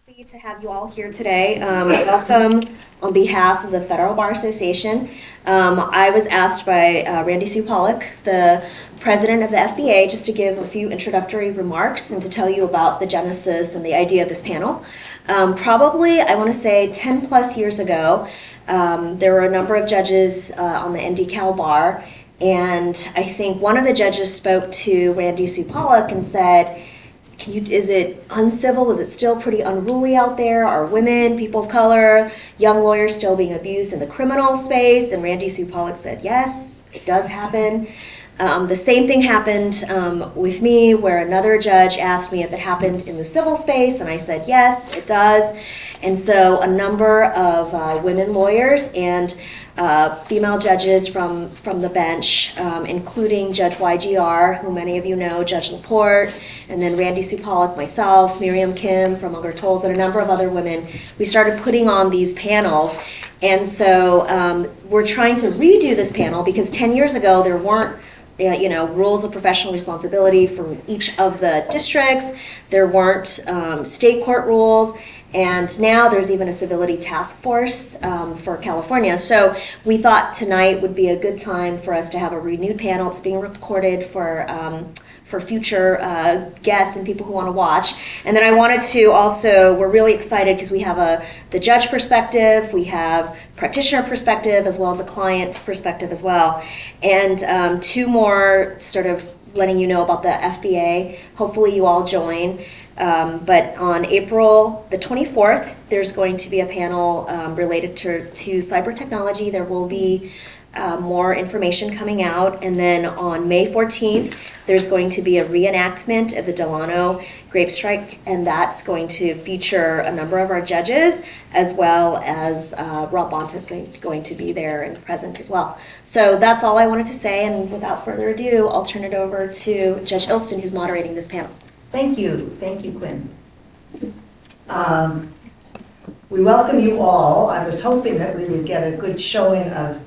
Happy to have you all here today. Welcome on behalf of the Federal Bar Association. I was asked by Randy Sue Pollock, the president of the FBA, just to give a few introductory remarks and to tell you about the genesis and the idea of this panel. Probably, I want to say 10 plus years ago, there were a number of judges on the ND-Cal bar, and I think one of the judges spoke to Randy Sue Pollock and said, is it uncivil? Is it still pretty unruly out there? Are women, people of color, young lawyers still being abused in the criminal space? And Randy Sue Pollock said, yes, it does happen. The same thing happened with me, where another judge asked me if it happened in the civil space, and I said, yes, it does. And so a number of women lawyers and female judges from the bench, including Judge YGR, who many of you know, Judge Laporte, and then Randy Sue Pollock, myself, Miriam Kim from Unger Tolles, and a number of other women, we started putting on these panels. And so we're trying to redo this panel because 10 years ago there weren't rules of professional responsibility from each of the districts. There weren't state court rules. And now there's even a civility task force for California. So we thought tonight would be a good time for us to have a renewed panel. It's being recorded for future guests and people who want to watch. And then I wanted to also, we're really excited because we have the judge perspective, we have practitioner perspective, as well as a client perspective as well. And two more sort of letting you know about the FBA. Hopefully you all join. But on April the 24th, there's going to be a panel related to cyber technology. There will be more information coming out. And then on May 14th, there's going to be a reenactment of the Delano grape strike, and that's going to feature a number of our judges, as well as Rob Bonta is going to be there and present as well. So that's all I wanted to say, and without further ado, I'll turn it over to Judge Ilston, who's moderating this panel. Thank you, Quinn. We welcome you all. I was hoping that we would get a good showing of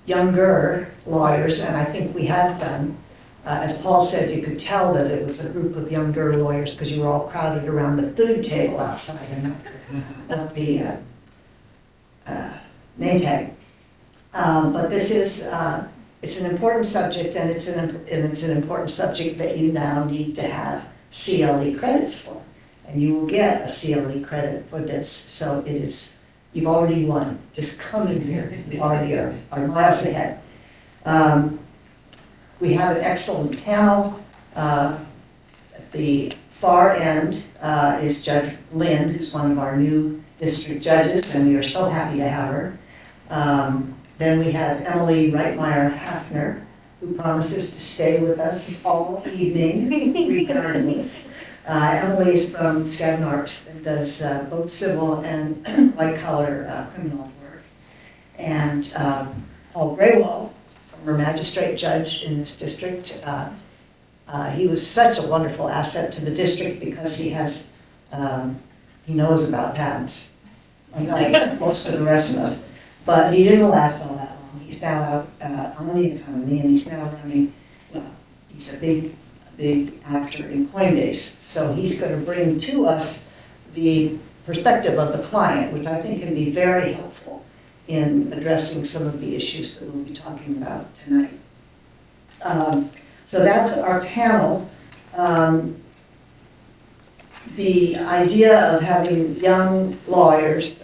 younger lawyers, and I think we have done. As Paul said, you could tell that it was a group of younger lawyers because you were all crowded around the food table outside and not the name tag. But this is it's an important subject, and it's an important subject that you now need to have CLE credits for, and you will get a CLE credit for this. So it is, you've already won. Just come in here. You already are miles ahead. We have an excellent panel. At the far end is Judge Lynn, who's one of our new district judges, and we are so happy to have her. Then we have Emily Reitmeyer-Hafner, who promises to stay with us all evening regardless. Emily is from Skadden Arps and does both civil and white-collar criminal work. And Paul Graywall, former magistrate judge in this district, he was such a wonderful asset to the district because he knows about patents, unlike most of the rest of us. But he didn't last all that long. He's now out on the economy, and he's now running, well, he's a big actor in Coinbase. So he's going to bring to us the perspective of the client, which I think can be very helpful in addressing some of the issues that we'll be talking about tonight. So that's our panel. The idea of having young lawyers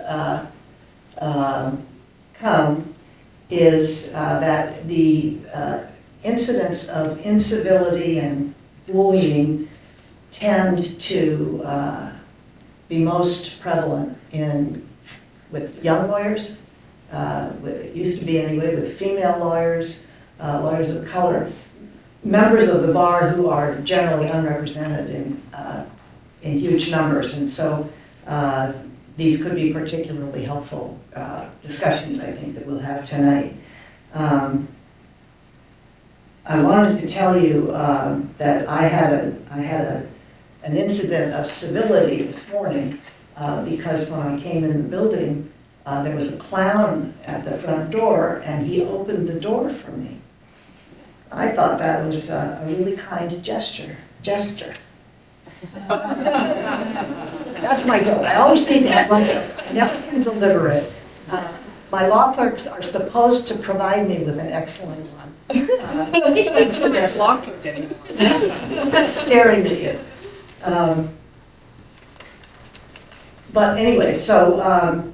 come is that the incidents of incivility and bullying tend to be most prevalent with young lawyers. It used to be anyway with female lawyers, lawyers of color, members of the bar who are generally unrepresented in huge numbers, and so these could be particularly helpful discussions, I think, that we'll have tonight. I wanted to tell you that I had an incident of civility this morning because when I came in the building, there was a clown at the front door, and he opened the door for me. I thought that was a really kind gesture. That's my joke. I always need to have one joke. I never can deliver it. My law clerks are supposed to provide me with an excellent one. That's law clerk anymore. I'm staring at you. But anyway, so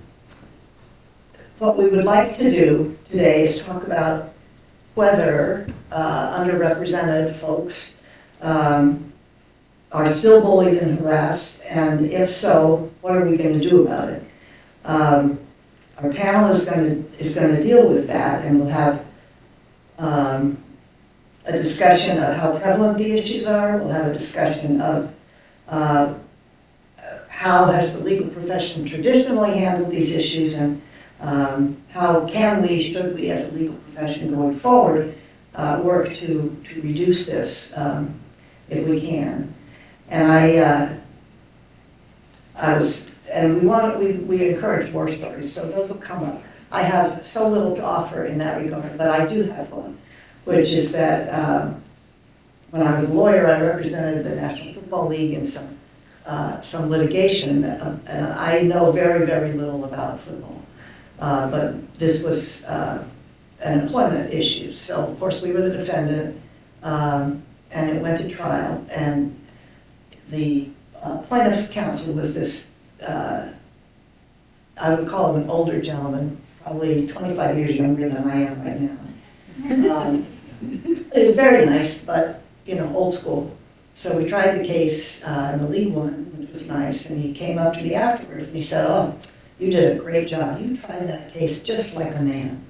what we would like to do today is talk about whether underrepresented folks are still bullied and harassed, and if so, what are we going to do about it? Our panel is going to deal with that, and we'll have a discussion of how prevalent the issues are. We'll have a discussion of how has the legal profession traditionally handled these issues, and how can we, should we as a legal profession going forward, work to reduce this if we can. And we encourage war stories, so those will come up. I have so little to offer in that regard, but I do have one, which is that when I was a lawyer, I represented the National Football League in some litigation, and I know very, very little about football. But this was an employment issue, so of course we were the defendant, and it went to trial, and the plaintiff counsel was this, I would call him an older gentleman, probably 25 years younger than I am right now. He was very nice, but, you know, old school. So we tried the case, and the league won, which was nice, and he came up to me afterwards and he said, "Oh, you did a great job. You tried that case just like a man."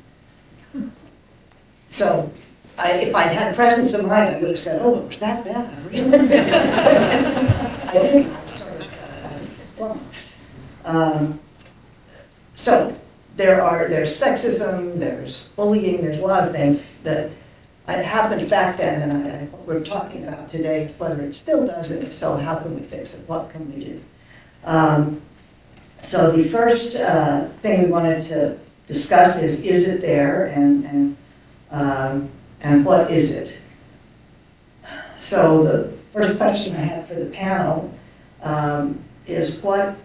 So if I'd had presence of mind, I would have said, "Oh, it was that bad, really?" I didn't. I was sort of flummoxed. So there's sexism, there's bullying, there's a lot of things that happened back then, and what we're talking about today is whether it still does, and if so, how can we fix it? What can we do? So the first thing we wanted to discuss is it there, and what is it? So the first question I have for the panel is what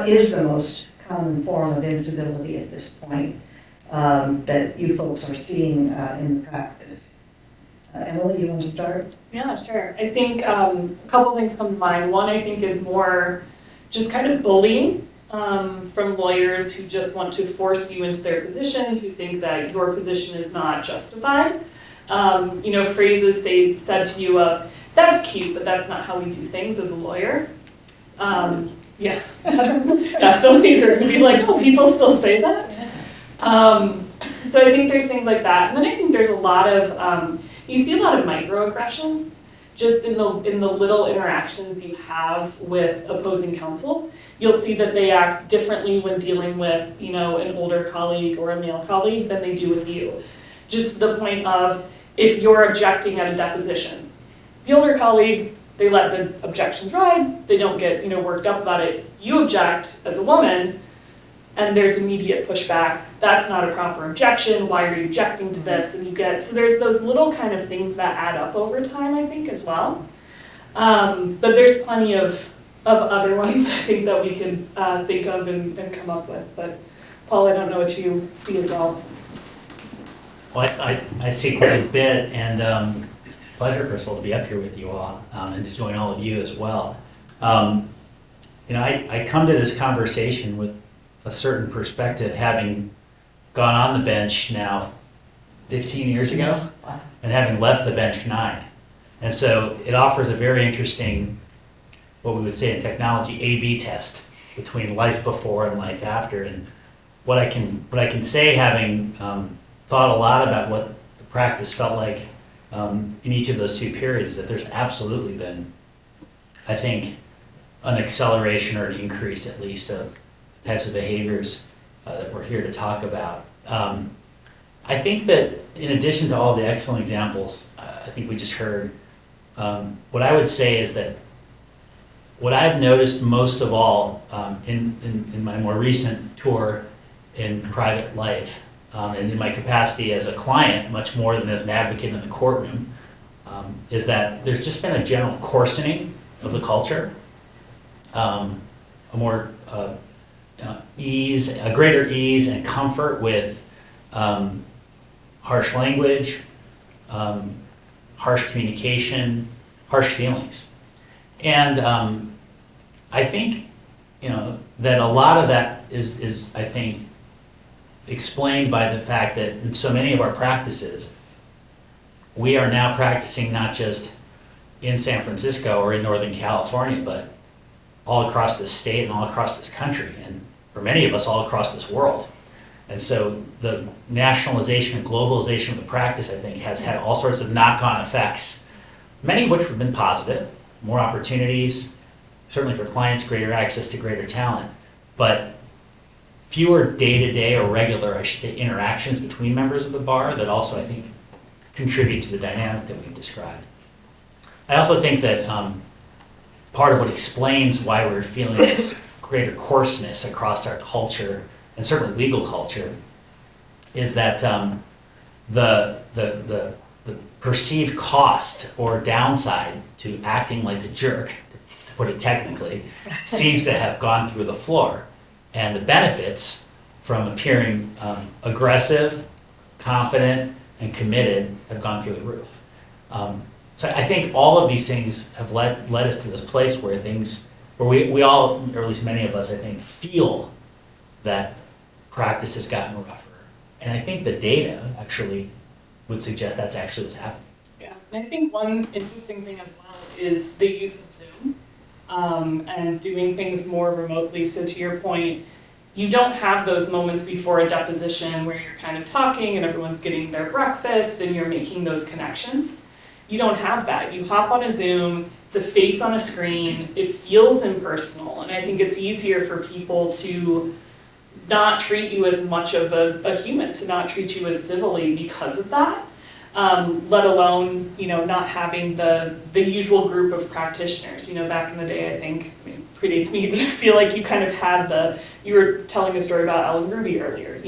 is the most common form of incivility at this point that you folks are seeing in practice? Emily, you want to start? Yeah, sure. I think a couple things come to mind. One, I think, is more just kind of bullying from lawyers who just want to force you into their position, who think that your position is not justified. Phrases they said to you of, "That's cute, but that's not how we do things as a lawyer." Yeah. Yeah, some of these are going to be like, "Oh, people still say that?" So I think there's things like that. And then I think there's a lot of, you see a lot of microaggressions just in the little interactions you have with opposing counsel. You'll see that they act differently when dealing with, an older colleague or a male colleague than they do with you. Just to the point of, if you're objecting at a deposition, the older colleague, they let the objections ride, they don't get, worked up about it. You object as a woman, and there's immediate pushback. That's not a proper objection. Why are you objecting to this? And so there's those little kind of things that add up over time, I think, as well. But there's plenty of other ones, I think, that we could think of and come up with. But Paul, I don't know what you see as well. Well, I see quite a bit, and it's a pleasure, first of all, to be up here with you all, and to join all of you as well. I come to this conversation with a certain perspective, having gone on the bench now 15 years ago, and having left the bench 9. And so it offers a very interesting, what we would say in technology, A/B test between life before and life after. And what I can say, having thought a lot about what the practice felt like in each of those 2 periods, is that there's absolutely been, I think, an acceleration or an increase, at least, of types of behaviors that we're here to talk about. I think that in addition to all the excellent examples I think we just heard, what I would say is that what I've noticed most of all in my more recent tour in private life, and in my capacity as a client, much more than as an advocate in the courtroom, is that there's just been a general coarsening of the culture. a more a greater ease and comfort with harsh language, harsh communication, harsh feelings. And I think, that a lot of that is, I think, explained by the fact that in so many of our practices, we are now practicing not just in San Francisco or in Northern California, but all across this state and all across this country, and for many of us, all across this world. And so the nationalization and globalization of the practice, I think, has had all sorts of knock-on effects, many of which have been positive, more opportunities, certainly for clients, greater access to greater talent, but fewer day-to-day or regular, I should say, interactions between members of the bar that also, I think, contribute to the dynamic that we've described. I also think that part of what explains why we're feeling this greater coarseness across our culture, and certainly legal culture, is that the perceived cost or downside to acting like a jerk, to put it technically, seems to have gone through the floor. And the benefits from appearing aggressive, confident, and committed have gone through the roof. So I think all of these things have led us to this place where we all, or at least many of us, I think, feel that practice has gotten rougher. And I think the data actually would suggest that's actually what's happening. Yeah, and I think one interesting thing as well is the use of Zoom and doing things more remotely. So to your point, you don't have those moments before a deposition where you're kind of talking and everyone's getting their breakfast and you're making those connections. You don't have that. You hop on a Zoom, it's a face on a screen, it feels impersonal, and I think it's easier for people to not treat you as much of a human, to not treat you as civilly because of that, let alone, not having the usual group of practitioners. Back in the day, I think, it predates me, but I feel like you kind of had you were telling a story about Alan Ruby earlier,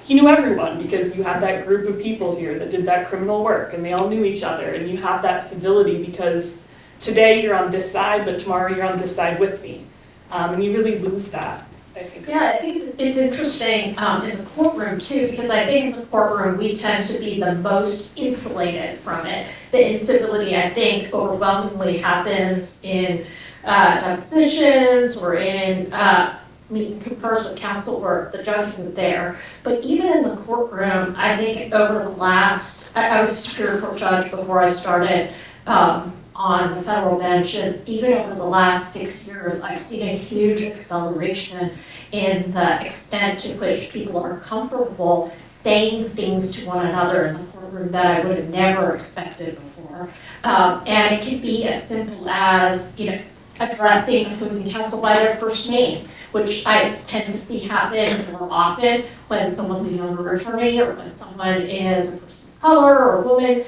He knew everyone because you had that group of people here that did that criminal work and they all knew each other, and you have that civility because today you're on this side, but tomorrow you're on this side with me. And you really lose that, I think. Yeah, I think it's interesting in the courtroom too, because I think in the courtroom we tend to be the most insulated from it. The incivility, I think, overwhelmingly happens in depositions or in confers with counsel where the judge isn't there. But even in the courtroom, I think over the last, I was a Superior Court judge before I started on the federal bench, and even over the last 6 years, I've seen a huge acceleration in the extent to which people are comfortable saying things to one another in the courtroom that I would have never expected before. And it can be as simple as, addressing opposing counsel by their first name, which I tend to see happen more often when someone's a younger attorney or when someone is a person of color or a woman,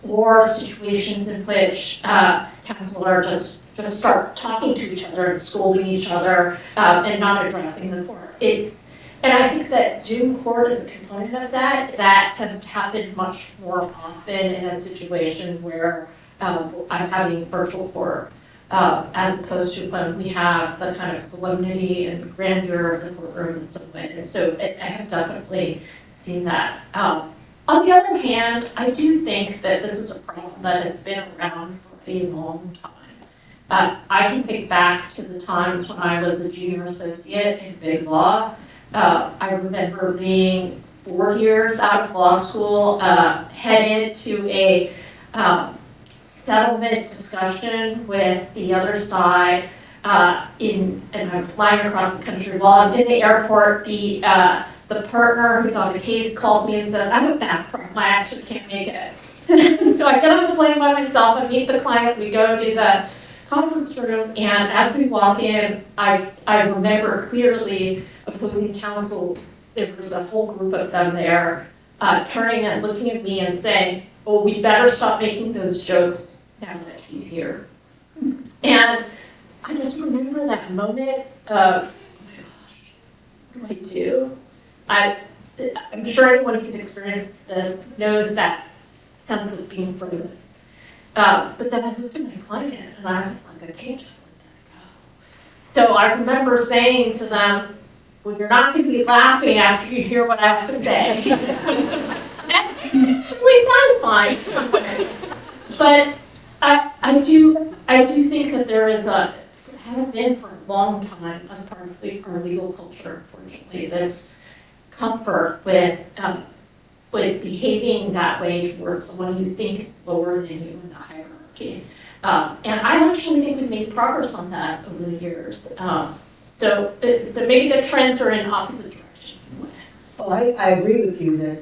or situations in which counsel are just start talking to each other and scolding each other and not addressing the court. And I think that Zoom court is a component of that. That tends to happen much more often in a situation where I'm having virtual court. As opposed to when we have the kind of solemnity and grandeur of the courtroom in some ways. So I have definitely seen that. On the other hand, I do think that this is a problem that has been around for a long time. I can think back to the times when I was a junior associate in big law. I remember being 4 years out of law school, headed to a settlement discussion with the other side and I was flying across the country. While I'm in the airport, the partner who's on the case calls me and says, I have a back problem, I actually can't make it. So I get on the plane by myself, I meet the client, we go to the conference room, and as we walk in, I remember clearly opposing counsel, there was a whole group of them there, turning and looking at me and saying, oh, we better stop making those jokes now that she's here. And I just remember that moment of, oh my gosh, what do I do? I'm sure anyone who's experienced this knows that sense of being frozen. But then I looked at my client and I was like, I can't just let that go. So I remember saying to them, well, you're not going to be laughing after you hear what I have to say. It's really satisfying in some ways. But I do think that there is has been for a long time as part of our legal culture, unfortunately, this comfort with behaving that way towards someone you think is lower than you in the hierarchy. And I actually think we've made progress on that over the years. So maybe the trends are in opposite directions. Well, I agree with you that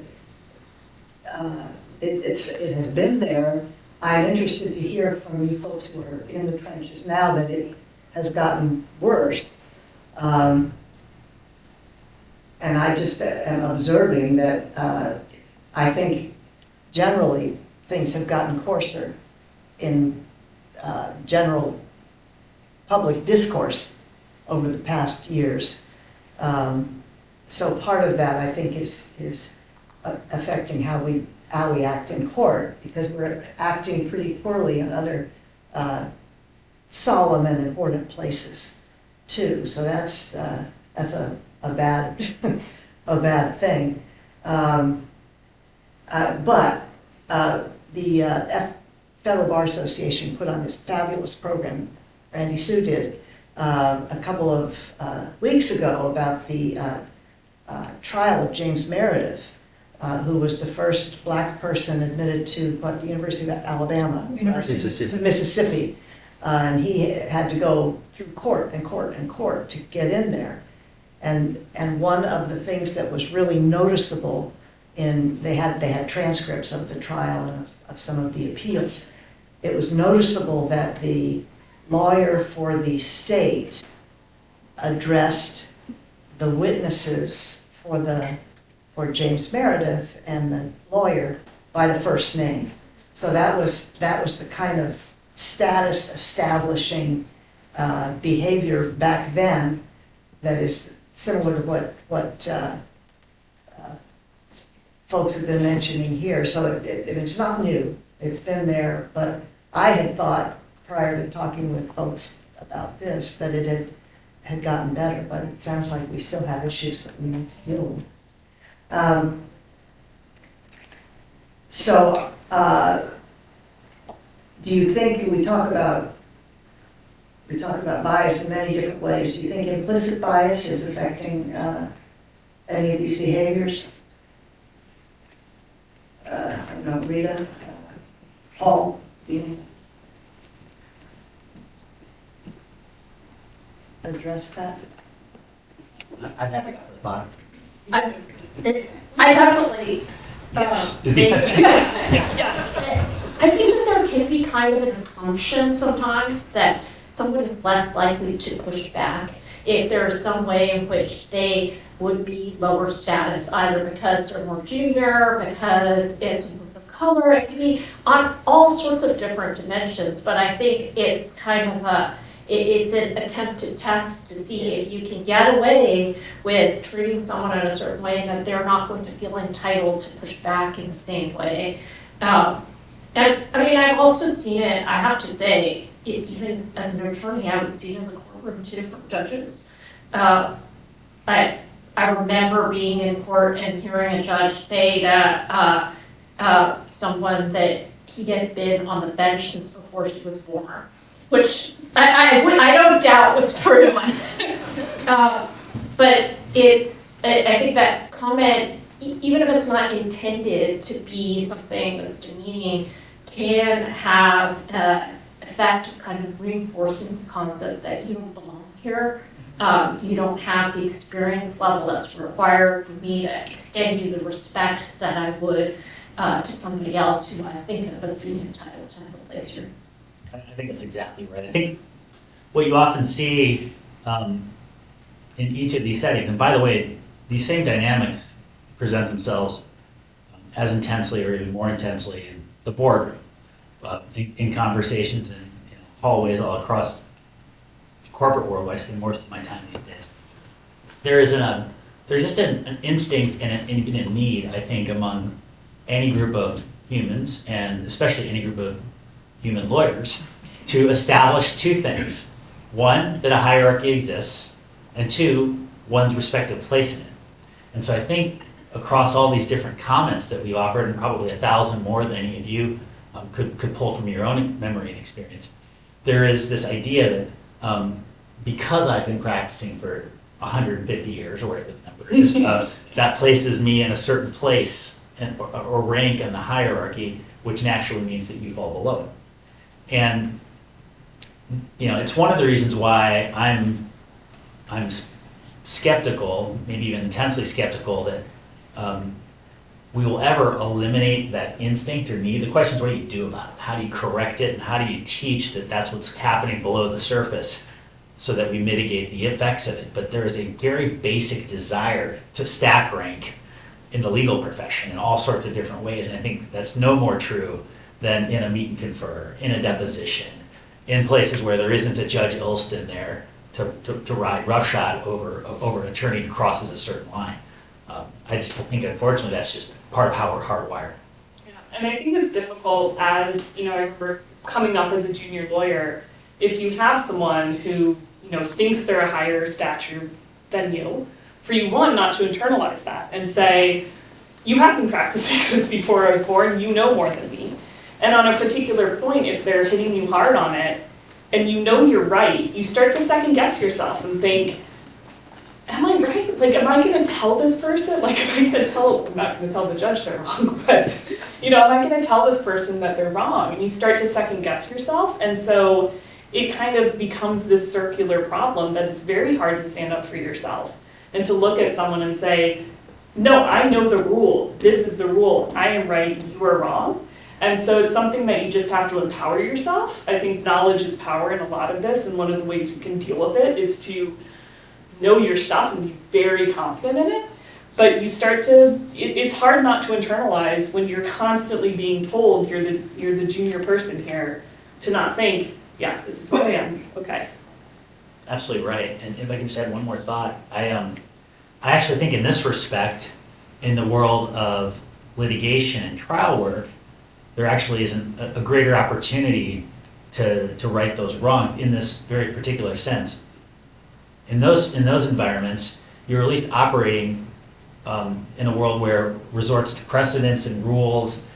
it has been there. I'm interested to hear from you folks who are in the trenches now that it has gotten worse. And I just am observing that I think generally things have gotten coarser in general public discourse over the past years. So part of that, I think, is affecting how we act in court, because we're acting pretty poorly in other solemn and important places too. So that's a bad a bad thing. But the Federal Bar Association put on this fabulous program, Randy Sue did, a couple of weeks ago about the trial of James Meredith, who was the first black person admitted to the University of Alabama, Mississippi. And he had to go through court and court and court to get in there. And one of the things that was really noticeable they had transcripts of the trial and of some of the appeals. It was noticeable that the lawyer for the state addressed the witnesses for James Meredith and the lawyer by the first name. So that was the kind of status establishing behavior back then that is similar to what folks have been mentioning here. So it's not new, it's been there, but I had thought prior to talking with folks about this that it had gotten better, but it sounds like we still have issues that we need to deal with. Do you think, we talk about bias in many different ways. Do you think implicit bias is affecting any of these behaviors? I don't know, Rita, Paul, do you address that? I have to go to the bottom. I definitely. Yes, is the answer. I think that there can be kind of an assumption sometimes that someone is less likely to push back if there is some way in which they would be lower status, either because they're more junior, because it's a group of color. It can be on all sorts of different dimensions, but I think it's kind of it's an attempted test to see if you can get away with treating someone in a certain way that they're not going to feel entitled to push back in the same way. And I mean, I've also seen it, I have to say, even as an attorney, I would see it in the courtroom to different judges. I remember being in court and hearing a judge say to someone that he had been on the bench since before she was born, which I don't doubt was true. But I think that comment, even if it's not intended to be something that's demeaning, can have an effect of kind of reinforcing the concept that you don't belong here. You don't have the experience level that's required for me to extend you the respect that I would to somebody else who I think of as being entitled to have a place here. I think that's exactly right. I think what you often see in each of these settings, and by the way, these same dynamics present themselves as intensely or even more intensely in the boardroom, in conversations in hallways all across the corporate world where I spend most of my time these days. There's just an instinct and even a need, I think, among any group of humans, and especially any group of human lawyers, to establish two things. one, that a hierarchy exists, and two, one's respective place in it. And so I think across all these different comments that we've offered, and probably 1,000 more than any of you could pull from your own memory and experience, there is this idea that because I've been practicing for 150 years, or whatever the number is, that places me in a certain place or rank in the hierarchy, which naturally means that you fall below it. And it's one of the reasons why I'm skeptical, maybe even intensely skeptical, that we will ever eliminate that instinct or need. The question is, what do you do about it? How do you correct it? And how do you teach that that's what's happening below the surface so that we mitigate the effects of it? But there is a very basic desire to stack rank in the legal profession in all sorts of different ways. And I think that's no more true than in a meet and confer, in a deposition, in places where there isn't a Judge Ilston there to ride roughshod over an attorney who crosses a certain line. I just think, unfortunately, that's just part of how we're hardwired. Yeah, and I think it's difficult as, I remember coming up as a junior lawyer, if you have someone who, thinks they're a higher stature than you, for you, one, not to internalize that and say, you have been practicing since before I was born, you know more than me. And on a particular point, if they're hitting you hard on it, and you're right, you start to second guess yourself and think, am I right? Like, am I gonna tell this person? Like, am I gonna tell, I'm not gonna tell the judge they're wrong, but, am I gonna tell this person that they're wrong? And you start to second guess yourself. And so it kind of becomes this circular problem that it's very hard to stand up for yourself and to look at someone and say, no, I know the rule. This is the rule. I am right, you are wrong. And so it's something that you just have to empower yourself. I think knowledge is power in a lot of this, and one of the ways you can deal with it is to know your stuff and be very confident in it. But you start to, it's hard not to internalize when you're constantly being told you're the junior person here, to not think, yeah, this is what I am, okay. Absolutely right. And if I can just add one more thought, I actually think in this respect, in the world of litigation and trial work, there actually is a greater opportunity to right those wrongs in this very particular sense. In those environments, you're at least operating in a world where resorts to precedents and rules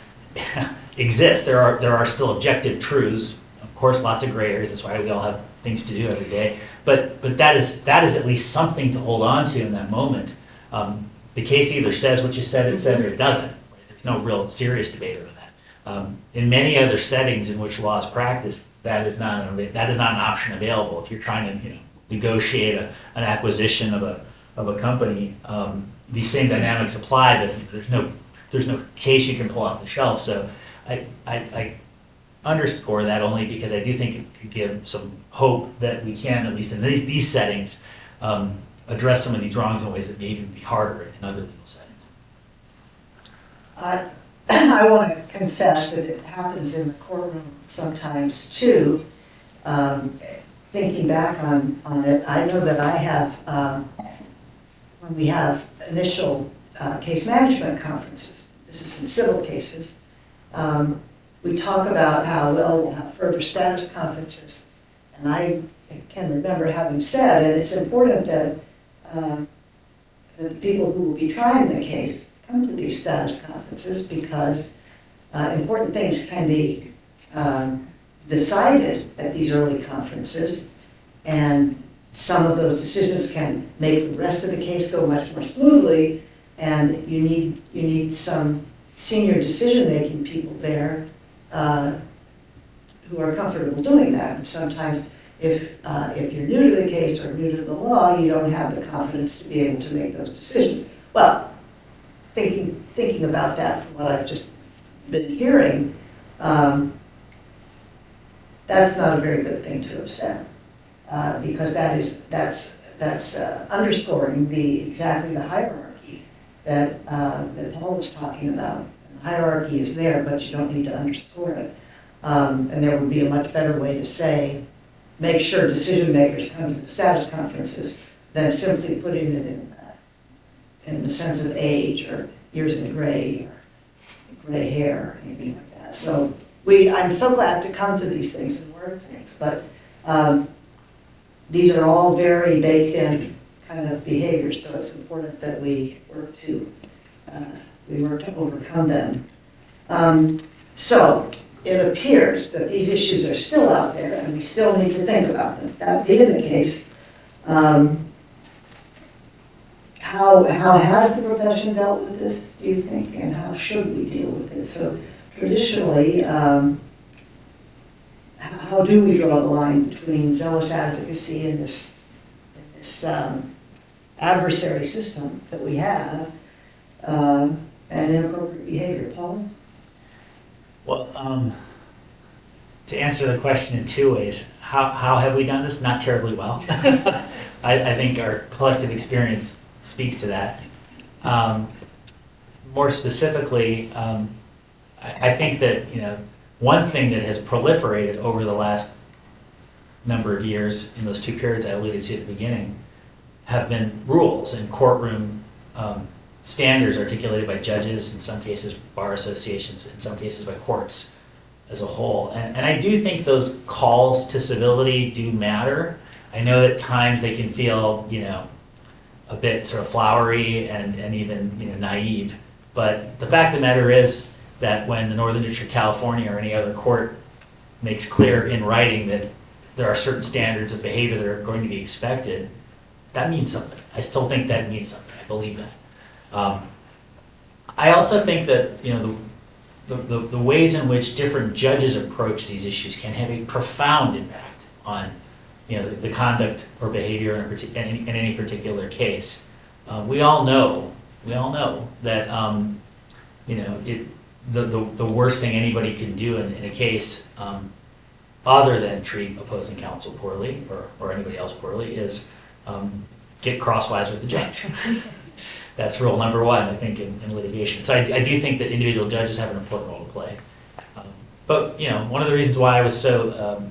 exist. There are still objective truths. Of course, lots of gray areas. That's why we all have things to do every day. But that is at least something to hold on to in that moment. The case either says what you said it said, or it doesn't. There's no real serious debate over that. In many other settings in which law is practiced, that is not an option available. If you're trying to negotiate an acquisition of a company, these same dynamics apply, but there's no case you can pull off the shelf. So I underscore that only because I do think it could give some hope that we can, at least in these settings, address some of these wrongs in ways that may even be harder in other legal settings. I want to confess that it happens in the courtroom sometimes too. Thinking back on it, I know that I have, when we have initial case management conferences, this is in civil cases, we talk about how, we'll have further status conferences. And I can remember having said, and it's important that the people who will be trying the case come to these status conferences, because important things can be decided at these early conferences, and some of those decisions can make the rest of the case go much more smoothly, and you need some senior decision-making people there who are comfortable doing that. And sometimes if you're new to the case or new to the law, you don't have the confidence to be able to make those decisions. Well, thinking about that from what I've just been hearing, that's not a very good thing to have said, because that's underscoring exactly the hierarchy that Paul was talking about. And the hierarchy is there, but you don't need to underscore it. And there would be a much better way to say, make sure decision makers come to the status conferences than simply putting it in the sense of age or years in gray or gray hair or anything like that. So I'm so glad to come to these things and learn things, but these are all very baked in kind of behaviors, so it's important that we work to overcome them. So it appears that these issues are still out there and we still need to think about them. That being the case, how has the profession dealt with this, do you think, and how should we deal with it? So traditionally, how do we draw the line between zealous advocacy and this adversary system that we have and inappropriate behavior? Paul? Well, to answer the question in two ways, how have we done this? Not terribly well. I think our collective experience speaks to that. More specifically, I think that, one thing that has proliferated over the last number of years in those two periods I alluded to at the beginning have been rules and courtroom standards articulated by judges, in some cases bar associations, in some cases by courts as a whole. And I do think those calls to civility do matter. I know at times they can feel, a bit sort of flowery and even, naive. But the fact of the matter is that when the Northern District of California or any other court makes clear in writing that there are certain standards of behavior that are going to be expected, that means something. I still think that means something. I believe that. I also think that the ways in which different judges approach these issues can have a profound impact on the conduct or behavior in any particular case. We all know that the worst thing anybody can do in a case, other than treat opposing counsel poorly or anybody else poorly, is get crosswise with the judge. That's rule number one, I think, in litigation. So I do think that individual judges have an important role to play. But one of the reasons why I was so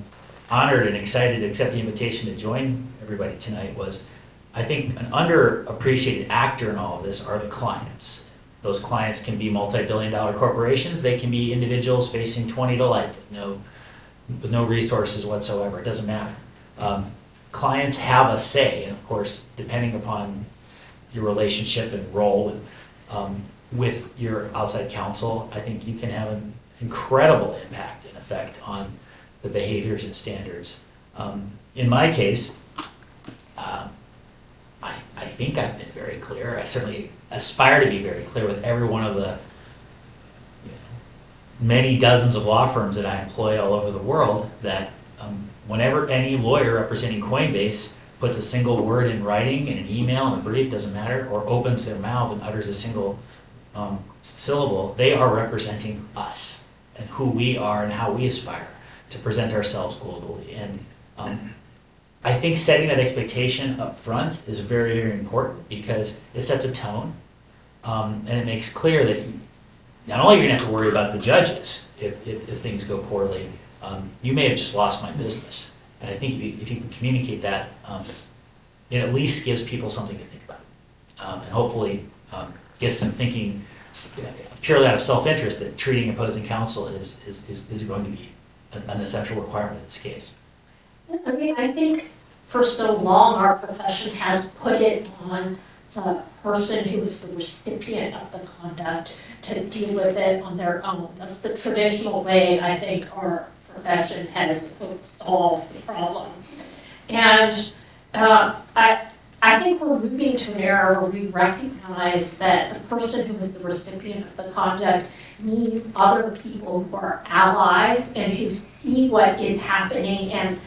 honored and excited to accept the invitation to join everybody tonight was I think an underappreciated actor in all of this are the clients. Those clients can be multi-billion-dollar corporations. They can be individuals facing 20 to life with no resources whatsoever. It doesn't matter. Clients have a say, and of course, depending upon your relationship and role with your outside counsel, I think you can have an incredible impact and effect on the behaviors and standards. In my case, I think I've been very clear. I certainly aspire to be very clear with every one of the many dozens of law firms that I employ all over the world that whenever any lawyer representing Coinbase puts a single word in writing, in an email, in a brief, doesn't matter, or opens their mouth and utters a single syllable, they are representing us and who we are and how we aspire to present ourselves globally. And I think setting that expectation up front is very, very important because it sets a tone and it makes clear that not only are you going to have to worry about the judges if things go poorly, you may have just lost my business. And I think if you can communicate that, it at least gives people something to think about. And hopefully gets them thinking purely out of self-interest that treating opposing counsel is going to be an essential requirement in this case. I mean, I think for so long our profession has put it on the person who is the recipient of the conduct to deal with it on their own. That's the traditional way I think our profession has solved the problem. And I think we're moving to an era where we recognize that the person who is the recipient of the conduct needs other people who are allies and who see what is happening and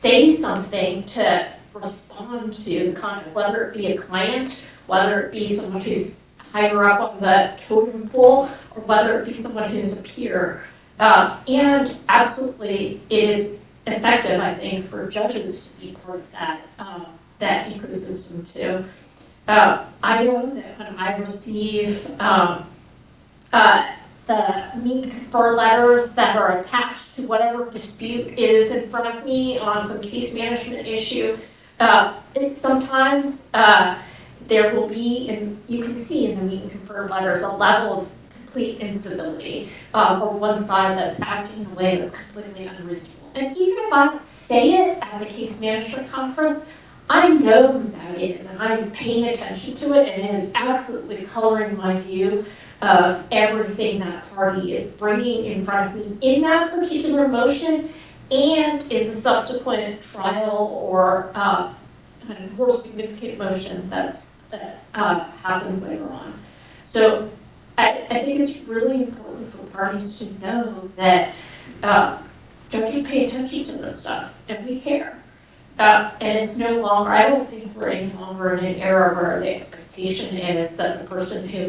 say something to respond to the conduct, whether it be a client, whether it be someone who's higher up on the totem pole, or whether it be someone who's a peer. And absolutely, it is effective, I think, for judges to be part of that ecosystem too. I know that when I receive the meet and confer letters that are attached to whatever dispute is in front of me on some case management issue, sometimes there will be, and you can see in the meet and confer letters, a level of complete instability, or one side that's acting in a way that's completely unreasonable. And even if I don't say it at the case management conference, I know who that is, and I'm paying attention to it, and it is absolutely coloring my view of everything that party is bringing in front of me in that particular motion and in the subsequent trial or kind of more significant motion that happens later on. So I think it's really important for parties to know that judges pay attention to this stuff, and we care. And it's no longer, I don't think we're any longer in an era where the expectation is that the person who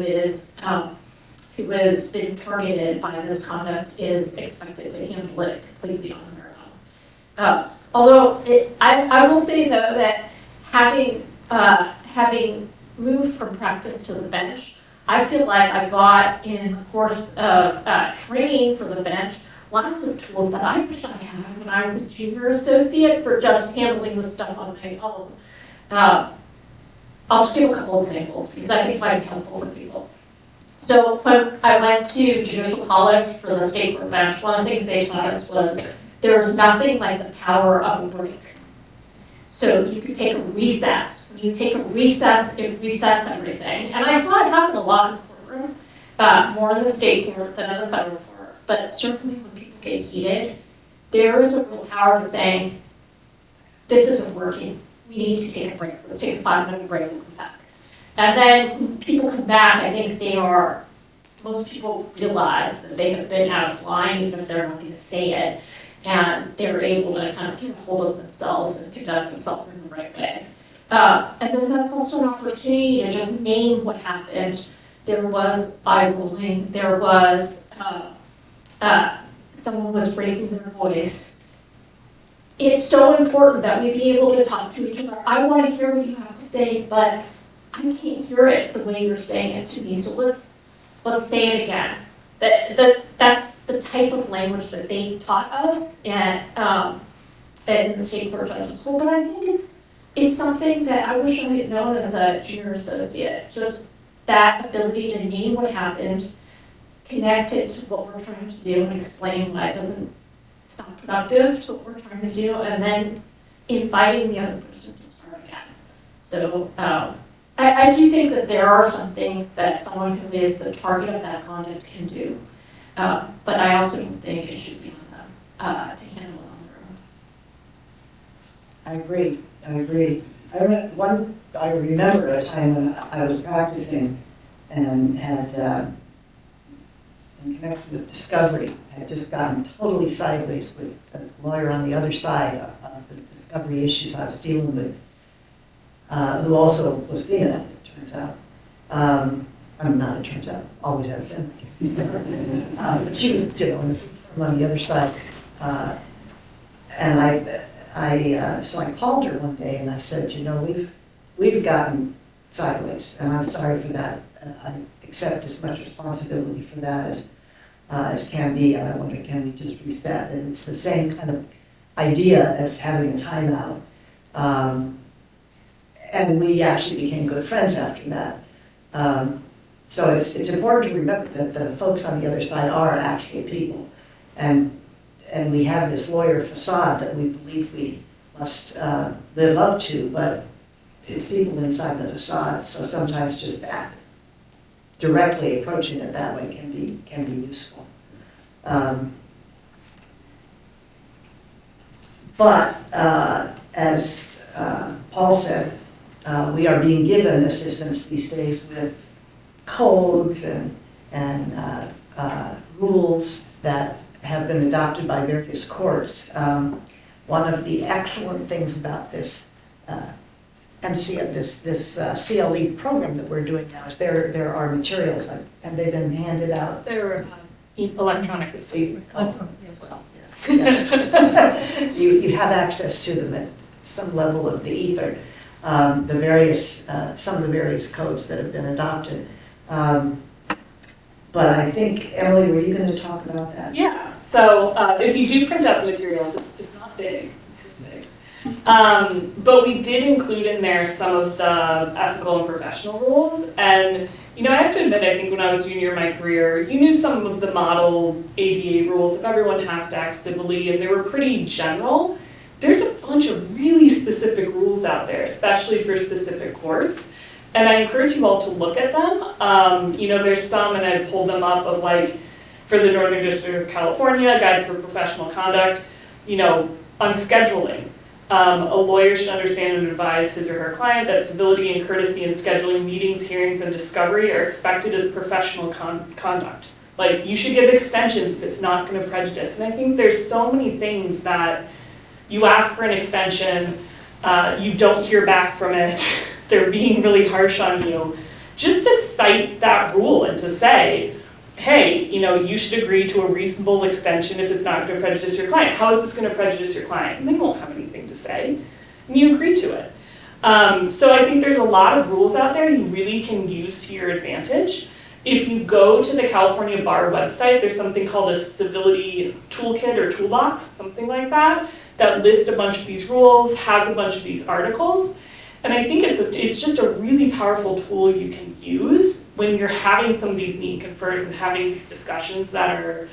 has been targeted by this conduct is expected to handle it completely on their own. Although I will say though that having moved from practice to the bench, I feel like I got in the course of training for the bench lots of tools that I wish I had when I was a junior associate for just handling the stuff on my own. I'll just give a couple examples because I think it might be helpful for people. So when I went to judicial college for the state court bench, one of the things they taught us was there was nothing like the power of a break. So you could take a recess. When you take a recess, it resets everything. And I saw it happen a lot in the courtroom, more in the state court than in the federal court. But certainly when people get heated, there is a real power to saying, this isn't working. We need to take a break. Let's take a 5-minute break and come back. And then when people come back, I think most people realize that they have been out of line, even if they're not going to say it. And they're able to kind of get hold of themselves and conduct themselves in the right way. And then that's also an opportunity to just name what happened. There was eye rolling. There was someone was raising their voice. It's so important that we be able to talk to each other. I want to hear what you have to say, but I can't hear it the way you're saying it to me. So let's say it again. That's the type of language that they taught us in the state court judges school. But I think it's something that I wish I had known as a junior associate. Just that ability to name what happened, connect it to what we're trying to do, and explain why it's not productive to what we're trying to do, and then inviting the other person to start again. So I do think that there are some things that someone who is the target of that conduct can do, but I also don't think it should be on them to handle it on their own. I agree. I remember a time when I was practicing and had, in connection with discovery, had just gotten totally sideways with a lawyer on the other side of the discovery issues I was dealing with, who also was female, it turns out. Not it turns out, always has been. But she was, from on the other side. So I called her one day and I said, we've gotten sideways, and I'm sorry for that. I accept as much responsibility for that as can be, and I wonder, can we just reset? And it's the same kind of idea as having a timeout. And we actually became good friends after that. So it's important to remember that the folks on the other side are actually people. And we have this lawyer facade that we believe we must live up to, but it's people inside the facade, so sometimes just directly approaching it that way can be useful. But as Paul said, we are being given assistance these days with codes and rules that have been adopted by various courts. One of the excellent things about this CLE program that we're doing now is there are materials. Have they been handed out? They're electronically. Yes. You have access to them at some level of the ether. Some of the various codes that have been adopted. But I think, Emily, were you going to talk about that? Yeah, so if you do print out the materials, it's not big, it's this big. But we did include in there some of the ethical and professional rules. And, I have to admit, I think when I was junior in my career, you knew some of the model ABA rules, if everyone has to act civilly, and they were pretty general. there's a bunch of really specific rules out there, especially for specific courts. And I encourage you all to look at them. There's some, and I pulled them up, of like, for the Northern District of California, Guide for Professional Conduct, on scheduling. A lawyer should understand and advise his or her client that civility and courtesy in scheduling meetings, hearings, and discovery are expected as professional conduct. Like, you should give extensions if it's not going to prejudice. And I think there's so many things that you ask for an extension, you don't hear back from it, they're being really harsh on you. Just to cite that rule and to say, hey, you should agree to a reasonable extension if it's not going to prejudice your client. How is this going to prejudice your client? And they won't have anything to say, and you agree to it. So I think there's a lot of rules out there you really can use to your advantage. If you go to the California Bar website, there's something called a civility toolkit or toolbox, something like that, that lists a bunch of these rules, has a bunch of these articles. And I think it's just a really powerful tool you can use when you're having some of these meet and confers and having these discussions that are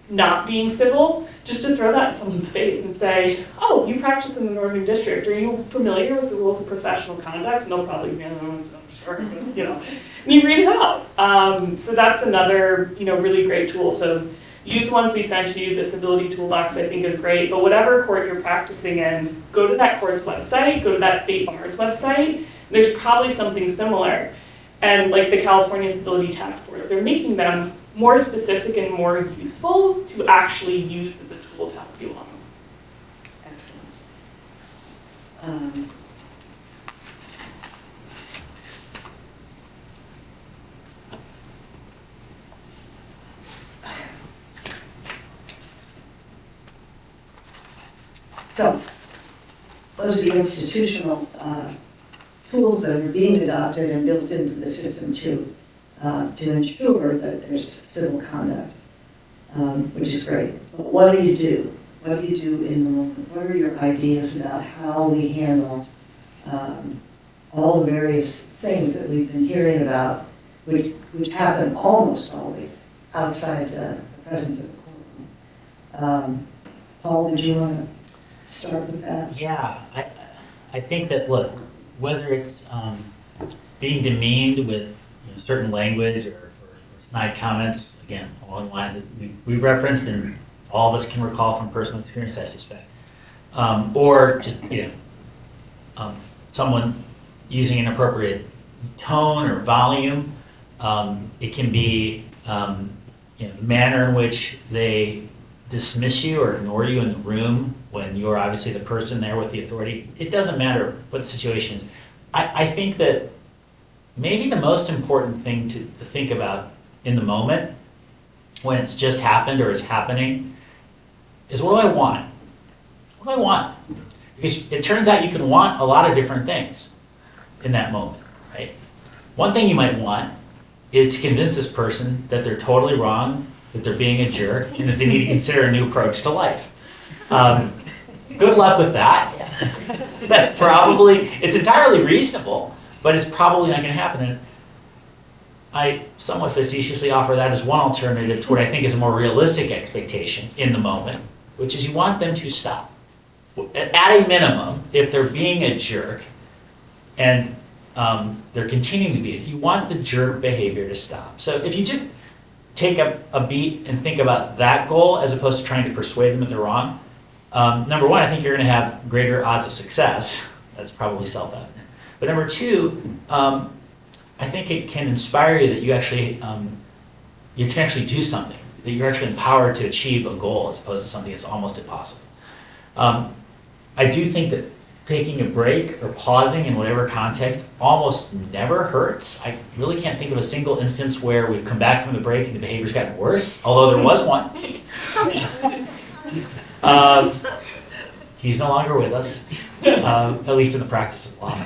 not being civil, just to throw that in someone's face and say, oh, you practice in the Northern District, are you familiar with the rules of professional conduct? And they'll probably be, I'm sure, and you read it out. So that's another, really great tool. So use the ones we sent you. The civility toolbox, I think, is great. But whatever court you're practicing in, go to that court's website, go to that state bar's website. There's probably something similar. And like the California Civility Task Force, they're making them more specific and more useful to actually use as a tool to help you along. Excellent. So, those are the institutional tools that are being adopted and built into the system to ensure that there's civil conduct, which is great. But what do you do? What do you do in the moment? What are your ideas about how we handle all the various things that we've been hearing about, which happen almost always outside the presence of the courtroom? Paul, did you want to start with that? Yeah, I think that, look, whether it's being demeaned with certain language or snide comments, again, along the lines that we referenced and all of us can recall from personal experience, I suspect, or just, someone using inappropriate tone or volume. It can be the manner in which they dismiss you or ignore you in the room when you're obviously the person there with the authority. It doesn't matter what the situation is. I think that maybe the most important thing to think about in the moment when it's just happened or it's happening is, what do I want? What do I want? Because it turns out you can want a lot of different things in that moment, right? One thing you might want is to convince this person that they're totally wrong, that they're being a jerk, and that they need to consider a new approach to life. Good luck with that. That's probably, it's entirely reasonable, but it's probably not going to happen. And I somewhat facetiously offer that as one alternative to what I think is a more realistic expectation in the moment, which is you want them to stop. At a minimum, if they're being a jerk and they're continuing to be it, you want the jerk behavior to stop. So if you just take a beat and think about that goal as opposed to trying to persuade them that they're wrong, number one, I think you're going to have greater odds of success. That's probably self-evident. But number two, I think it can inspire you that you can actually do something, that you're actually empowered to achieve a goal as opposed to something that's almost impossible. I do think that taking a break or pausing in whatever context almost never hurts. I really can't think of a single instance where we've come back from the break and the behavior's gotten worse, although there was one. He's no longer with us, at least in the practice of law.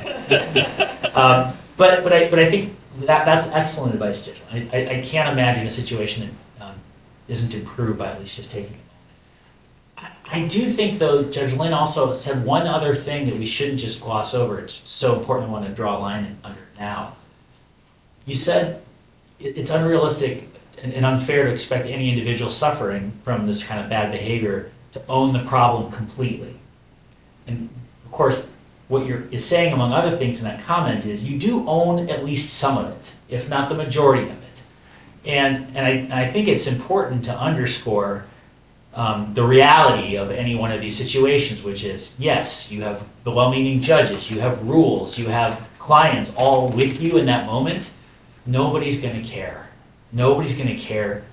But I think that's excellent advice, Judge. I can't imagine a situation that isn't improved by at least just taking it. I do think, though, Judge Lynn also said one other thing that we shouldn't just gloss over. It's so important, I want to draw a line under it now. You said it's unrealistic and unfair to expect any individual suffering from this kind of bad behavior to own the problem completely. and of course, what is saying, among other things in that comment, is you do own at least some of it, if not the majority of it. And I think it's important to underscore the reality of any one of these situations, which is, yes, you have the well-meaning judges, you have rules, you have clients all with you in that moment. Nobody's going to care. Nobody's going to care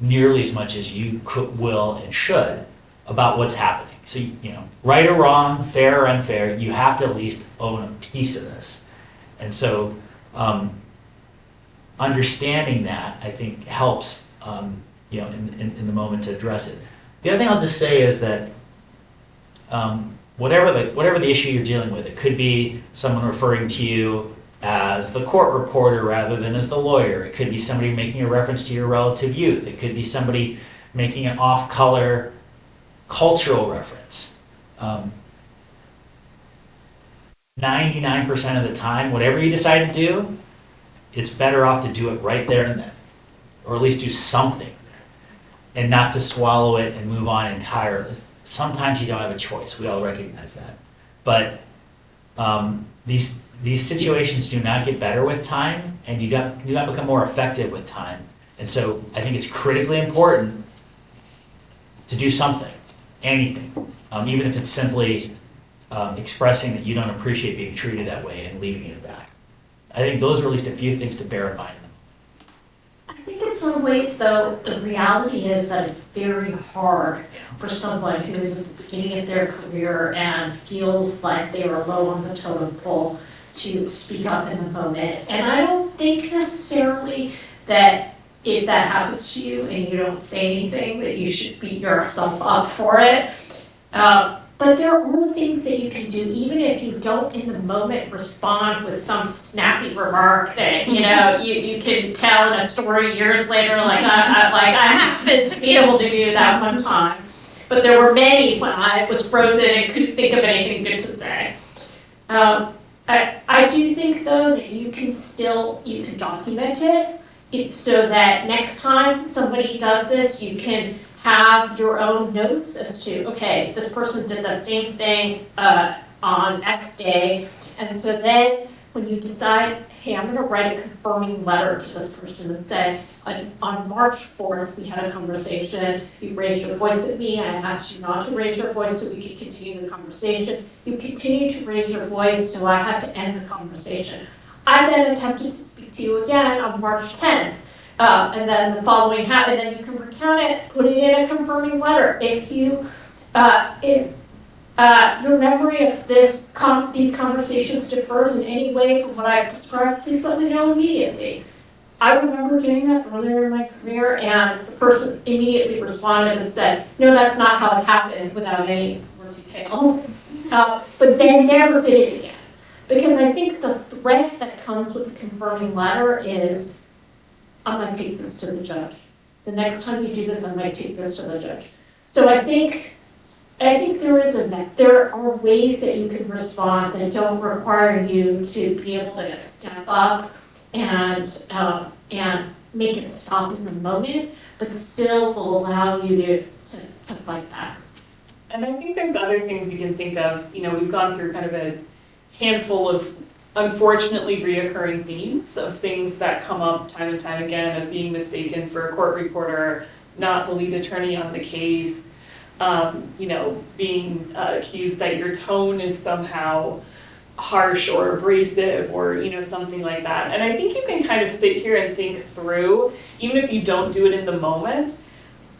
nearly as much as you could, will, and should about what's happening. So, right or wrong, fair or unfair, you have to at least own a piece of this. And so, understanding that, I think, helps, in the moment to address it. The other thing I'll just say is that whatever the issue you're dealing with, it could be someone referring to you as the court reporter rather than as the lawyer. It could be somebody making a reference to your relative youth. It could be somebody making an off-color cultural reference. 99% of the time, whatever you decide to do, it's better off to do it right there and then, or at least do something, and not to swallow it and move on entirely. Sometimes you don't have a choice. We all recognize that. But these situations do not get better with time, and you do not become more effective with time. And so I think it's critically important to do something, anything, even if it's simply expressing that you don't appreciate being treated that way and leaving it back. I think those are at least a few things to bear in mind. I think in some ways, though, the reality is that it's very hard for someone who is at the beginning of their career and feels like they are low on the totem pole to speak up in the moment. And I don't think necessarily that if that happens to you and you don't say anything, that you should beat yourself up for it. But there are things that you can do, even if you don't in the moment respond with some snappy remark that, you can tell in a story years later, like I happened to be able to do that one time. But there were many when I was frozen and couldn't think of anything good to say. I do think, though, that you can document it so that next time somebody does this, you can have your own notes as to, okay, this person did that same thing on X day. And so then when you decide, hey, I'm going to write a confirming letter to this person and say, on March 4th, we had a conversation. You raised your voice at me. I asked you not to raise your voice so we could continue the conversation. You continued to raise your voice, so I had to end the conversation. I then attempted to speak to you again on March 10th. And then the following and then you can recount it, put it in a confirming letter. If your memory of these conversations differs in any way from what I've described, please let me know immediately. I remember doing that earlier in my career, and the person immediately responded and said, no, that's not how it happened, without any more detail. But they never did it again. Because I think the threat that comes with the confirming letter is, I might take this to the judge. The next time you do this, I might take this to the judge. So I think there are ways that you can respond that don't require you to be able to step up and make it stop in the moment, but still will allow you to fight back. And I think there's other things you can think of. We've gone through kind of a handful of unfortunately reoccurring themes of things that come up time and time again, of being mistaken for a court reporter, not the lead attorney on the case, being accused that your tone is somehow harsh or abrasive or, something like that. And I think you can kind of sit here and think through, even if you don't do it in the moment,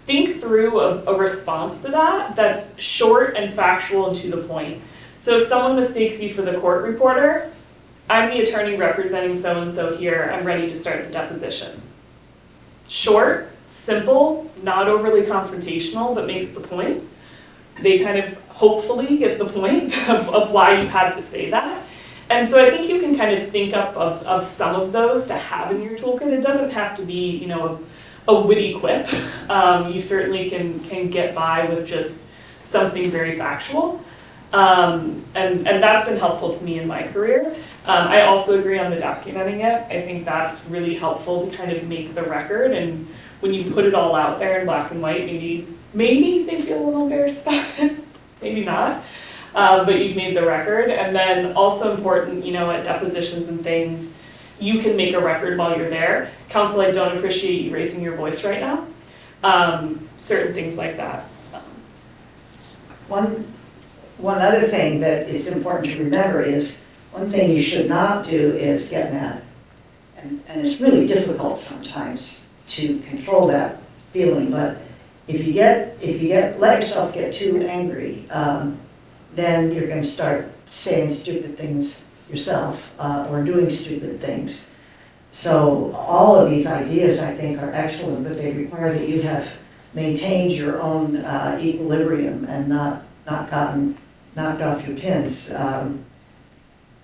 think through a response to that that's short and factual and to the point. So if someone mistakes you for the court reporter, I'm the attorney representing so-and-so here, I'm ready to start the deposition. Short, simple, not overly confrontational, but makes the point. They kind of hopefully get the point of why you had to say that. And so I think you can kind of think up of some of those to have in your toolkit. It doesn't have to be, a witty quip. You certainly can get by with just something very factual. And that's been helpful to me in my career. I also agree on the documenting it. I think that's really helpful to kind of make the record, and when you put it all out there in black and white, maybe they feel a little embarrassed about it, maybe not. but you've made the record. And then also important, at depositions and things, you can make a record while you're there. Counsel, I don't appreciate you raising your voice right now. Certain things like that. One other thing that it's important to remember is, one thing you should not do is get mad. And it's really difficult sometimes to control that feeling, but if you let yourself get too angry, then you're going to start saying stupid things yourself or doing stupid things. So all of these ideas, I think, are excellent, but they require that you have maintained your own equilibrium and not gotten knocked off your pins.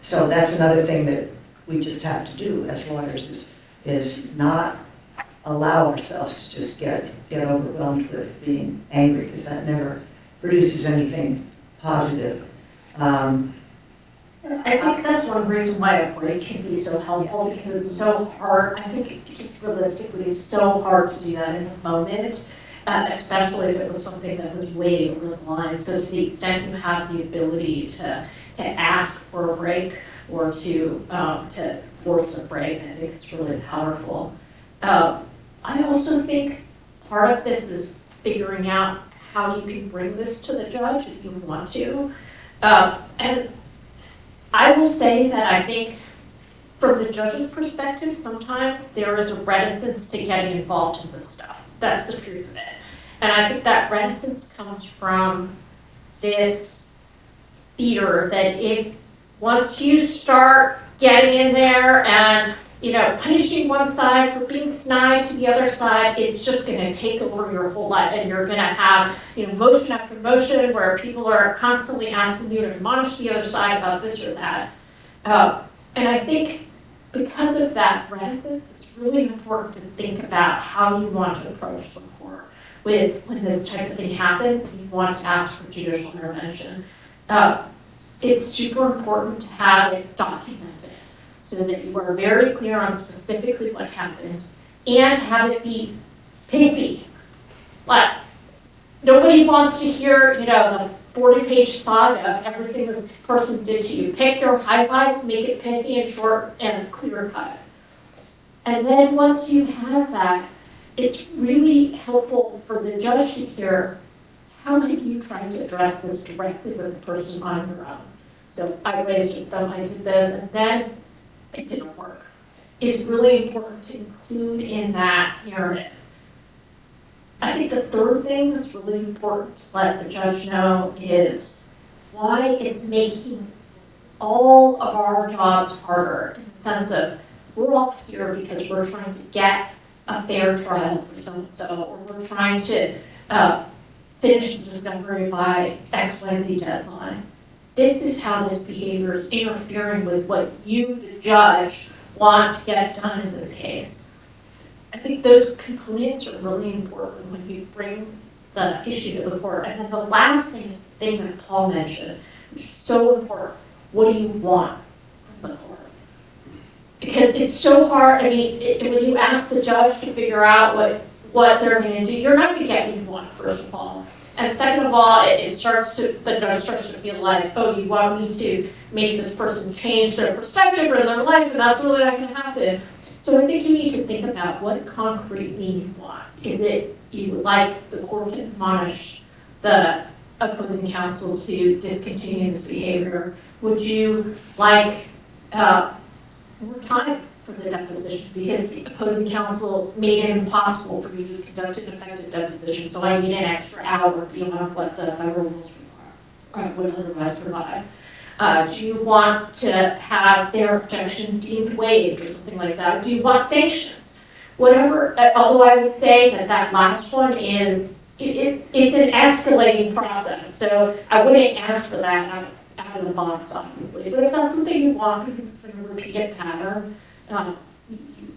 So that's another thing that we just have to do as lawyers is not allow ourselves to just get overwhelmed with being angry, because that never produces anything positive. I think that's one reason why a break can be so helpful, because it's so hard. I think it just realistically is so hard to do that in the moment, especially if it was something that was way over the line. So to the extent you have the ability to ask for a break or to force a break, I think it's really powerful. I also think part of this is figuring out how you can bring this to the judge if you want to. And I will say that I think from the judge's perspective, sometimes there is a reticence to getting involved in this stuff. That's the truth of it. And I think that reticence comes from this fear that if once you start getting in there and punishing one side for being snide to the other side, it's just going to take over your whole life, and you're going to have motion after motion where people are constantly asking you to admonish the other side about this or that. And I think because of that reticence, it's really important to think about how you want to approach the court when this type of thing happens and you want to ask for judicial intervention. It's super important to have it documented so that you are very clear on specifically what happened, and to have it be pithy. Like, nobody wants to hear, the 40-page saga of everything this person did to you. Pick your highlights, make it pithy and short and clear cut. And then once you've had that, it's really helpful for the judge to hear, how have you tried to address this directly with the person on your own? So I raised with them, I did this, and then it didn't work. It's really important to include in that narrative. I think the third thing that's really important to let the judge know is why it's making all of our jobs harder, in the sense of we're all here because we're trying to get a fair trial for so-and-so, or we're trying to finish the discovery by XYZ deadline. This is how this behavior is interfering with what you, the judge, want to get done in this case. I think those components are really important when you bring the issue to the court. And then the last thing is the thing that Paul mentioned, which is so important. What do you want from the court? Because it's so hard. I mean, when you ask the judge to figure out what they're going to do, you're not going to get what you want, first of all. And second of all, the judge starts to feel like, oh, you want me to make this person change their perspective or their life, and that's really not going to happen. So I think you need to think about what concretely you want. Is it you would like the court to admonish the opposing counsel to discontinue this behavior? Would you like more time for the deposition, because the opposing counsel made it impossible for you to conduct an effective deposition, so I need an extra hour beyond what the federal rules require, or would otherwise provide? Do you want to have their objection deemed waived or something like that? Or do you want sanctions? Whatever, although I would say that last one is, it's an escalating process, so I wouldn't ask for that out of the box, obviously. But if that's something you want, because it's been a repeated pattern, and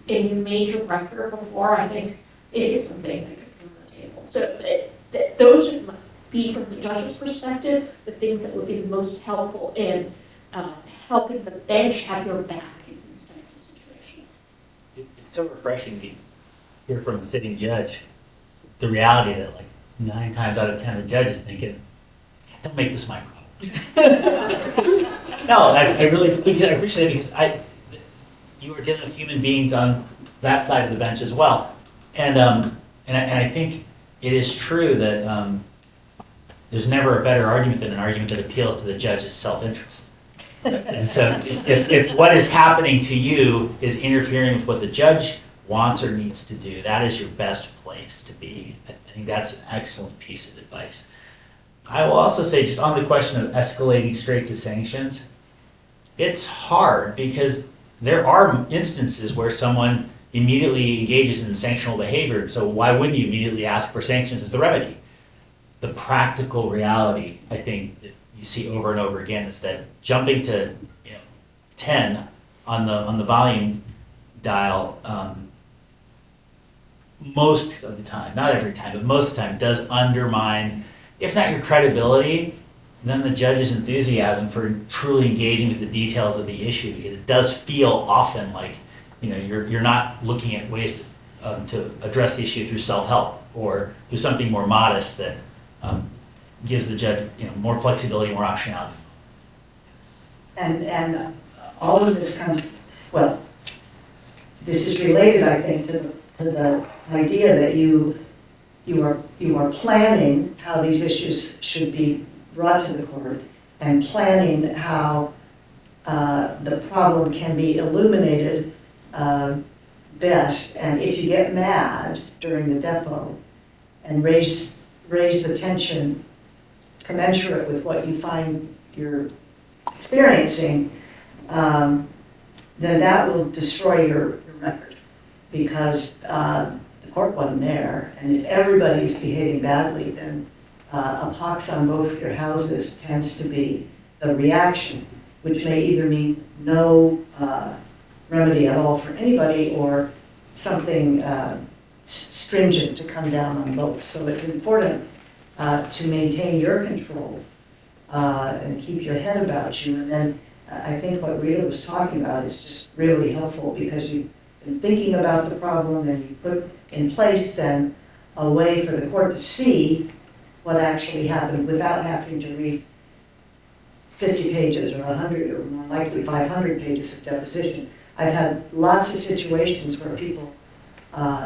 you've made your record before, I think it is something that could come on the table. So those would be, from the judge's perspective, the things that would be the most helpful in helping the bench have your back in these types of situations. It's so refreshing to hear from the sitting judge the reality that like 9 times out of 10 the judge is thinking, don't make this my problem. No, I really appreciate it because you are dealing with human beings on that side of the bench as well. And I think it is true that there's never a better argument than an argument that appeals to the judge's self-interest. And so if what is happening to you is interfering with what the judge wants or needs to do, that is your best place to be. I think that's an excellent piece of advice. I will also say, just on the question of escalating straight to sanctions, it's hard because there are instances where someone immediately engages in sanctionable behavior, so why wouldn't you immediately ask for sanctions as the remedy? The practical reality, I think, that you see over and over again is that jumping to 10 on the volume dial most of the time, not every time, but most of the time, does undermine, if not your credibility, then the judge's enthusiasm for truly engaging with the details of the issue, because it does feel often like you're not looking at ways to address the issue through self-help or through something more modest that gives the judge more flexibility, more optionality. And all of this comes, well, this is related, I think, to the idea that you are planning how these issues should be brought to the court and planning how the problem can be illuminated best. And if you get mad during the depot and raise the tension commensurate with what you find you're experiencing, then that will destroy your record, because the court wasn't there. And if everybody's behaving badly, then a pox on both your houses tends to be the reaction, which may either mean no remedy at all for anybody or something stringent to come down on both. So it's important to maintain your control and keep your head about you. And then I think what Rita was talking about is just really helpful, because you've been thinking about the problem and you put in place then a way for the court to see what actually happened without having to read 50 pages or 100 or more likely 500 pages of deposition. I've had lots of situations where people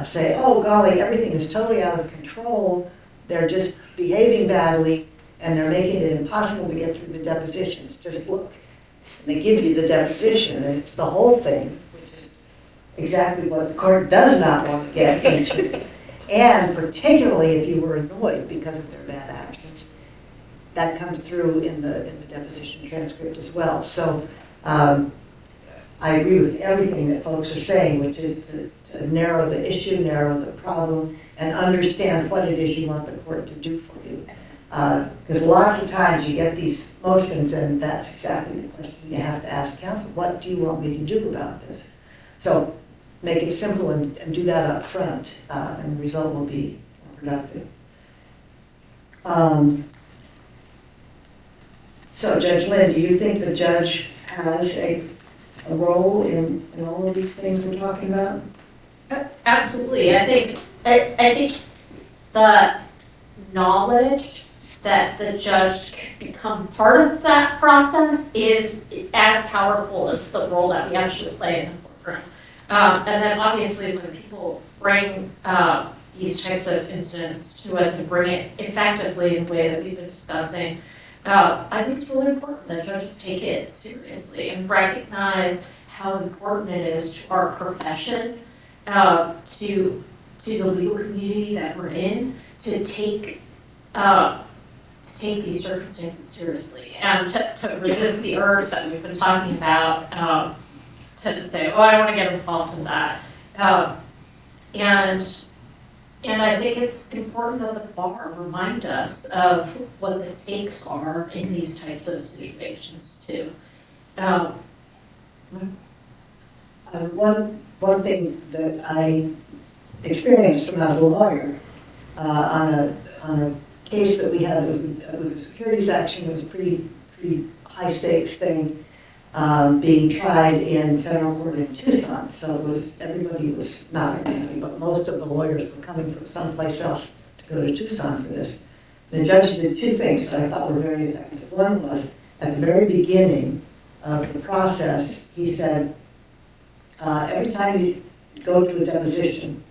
say, oh golly, everything is totally out of control, they're just behaving badly and they're making it impossible to get through the depositions, just look. And they give you the deposition and it's the whole thing, which is exactly what the court does not want to get into. And particularly if you were annoyed because of their bad actions, that comes through in the deposition transcript as well. So I agree with everything that folks are saying, which is to narrow the issue, narrow the problem, and understand what it is you want the court to do for you. Because lots of times you get these motions and that's exactly the question you have to ask counsel. What do you want me to do about this? So make it simple and do that up front, and the result will be more productive. So Judge Lynn, do you think the judge has a role in all of these things we're talking about? Absolutely. I think the knowledge that the judge can become part of that process is as powerful as the role that we actually play in the courtroom. And then obviously when people bring these types of incidents to us and bring it effectively in the way that we've been discussing, I think it's really important that judges take it seriously and recognize how important it is to our profession, to the legal community that we're in, to take these circumstances seriously and to resist the urge that we've been talking about, to say, oh, I want to get involved in that. And I think it's important that the bar remind us of what the stakes are in these types of situations too. One thing that I experienced when I was a lawyer on a case that we had, it was a securities action. It was a pretty high stakes thing being tried in federal court in Tucson. So everybody was, not everybody, but most of the lawyers were coming from someplace else to go to Tucson for this. The judge did two things that I thought were very effective. One was, at the very beginning of the process, he said, every time you go to a deposition,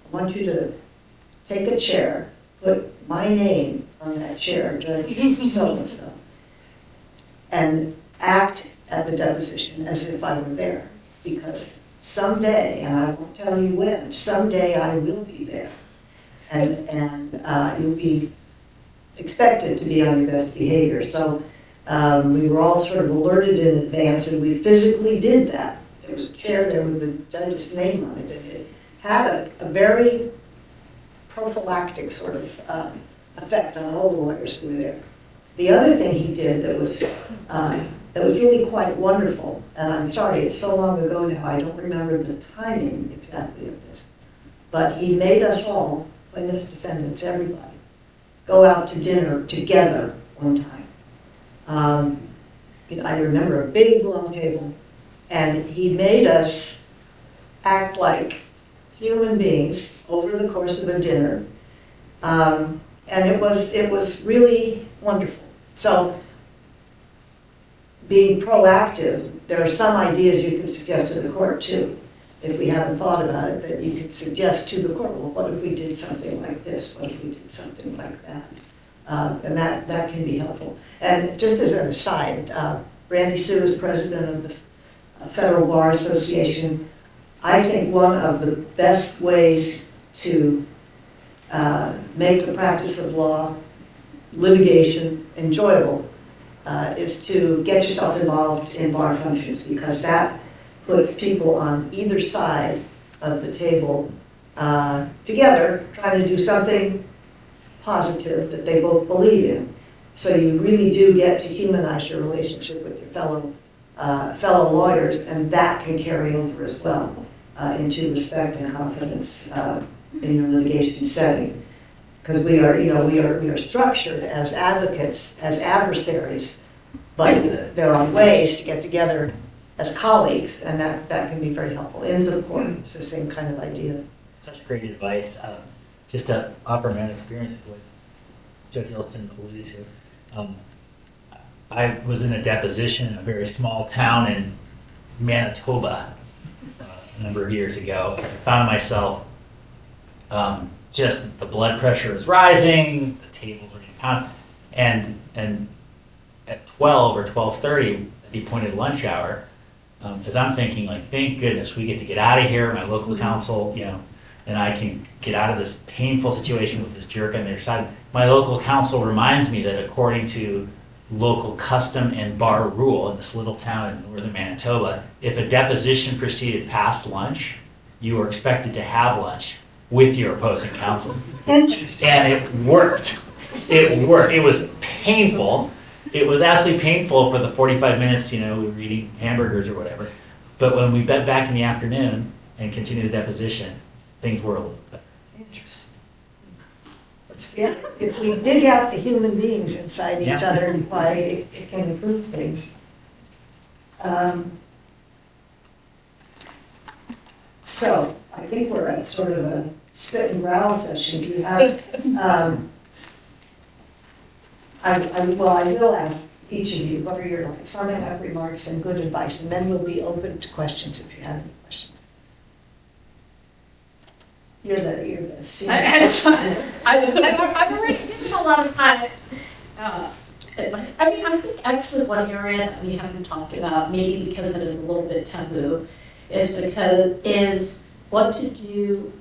I want you to take a chair, put my name on that chair, Judge so-and-so, and act at the deposition as if I were there. Because someday, and I won't tell you when, someday I will be there. And you'll be expected to be on your best behavior. So we were all sort of alerted in advance, and we physically did that. There was a chair there with the judge's name on it, and it had a very prophylactic sort of effect on all the lawyers who were there. The other thing he did that was really quite wonderful, and I'm sorry, it's so long ago now, I don't remember the timing exactly of this, but he made us all, plaintiffs, defendants, everybody, go out to dinner together one time. I remember a big long table, and he made us act like human beings over the course of a dinner, and it was really wonderful. So, being proactive, there are some ideas you can suggest to the court too, if we haven't thought about it, that you could suggest to the court, well, what if we did something like this? What if we did something like that? And that can be helpful. And just as an aside, Randy Sue is president of the Federal Bar Association. I think one of the best ways to make the practice of law, litigation, enjoyable is to get yourself involved in bar functions, because that puts people on either side of the table together, trying to do something positive that they both believe in. So you really do get to humanize your relationship with your fellow lawyers, and that can carry over as well into respect and confidence in your litigation setting. Because we are structured as advocates, as adversaries, but there are ways to get together as colleagues, and that can be very helpful. Ends of court, it's the same kind of idea. Such great advice. Just to offer my own experience of what Judge Yelston alluded to. I was in a deposition in a very small town in Manitoba a number of years ago. I found myself just the blood pressure is rising, the tables are getting pounded, and at 12 or 12:30, at the appointed lunch hour, as I'm thinking, like, thank goodness we get to get out of here, my local counsel, and I can get out of this painful situation with this jerk on their side. My local counsel reminds me that according to local custom and bar rule in this little town in northern Manitoba, if a deposition proceeded past lunch, you were expected to have lunch with your opposing counsel. Interesting. And it worked. It worked. It was painful. It was absolutely painful for the 45 minutes, we were eating hamburgers or whatever. But when we bet back in the afternoon and continued the deposition, things were a little better. Interesting. If we dig out the human beings inside each other, it can improve things. So I think we're at sort of a spit and growl session. Do you have? I will ask each of you what are your summing up remarks and good advice, and then we'll be open to questions if you have any questions. You're the senior. I've already given a lot of advice. I think actually one area that we haven't talked about, maybe because it is a little bit taboo, is what to do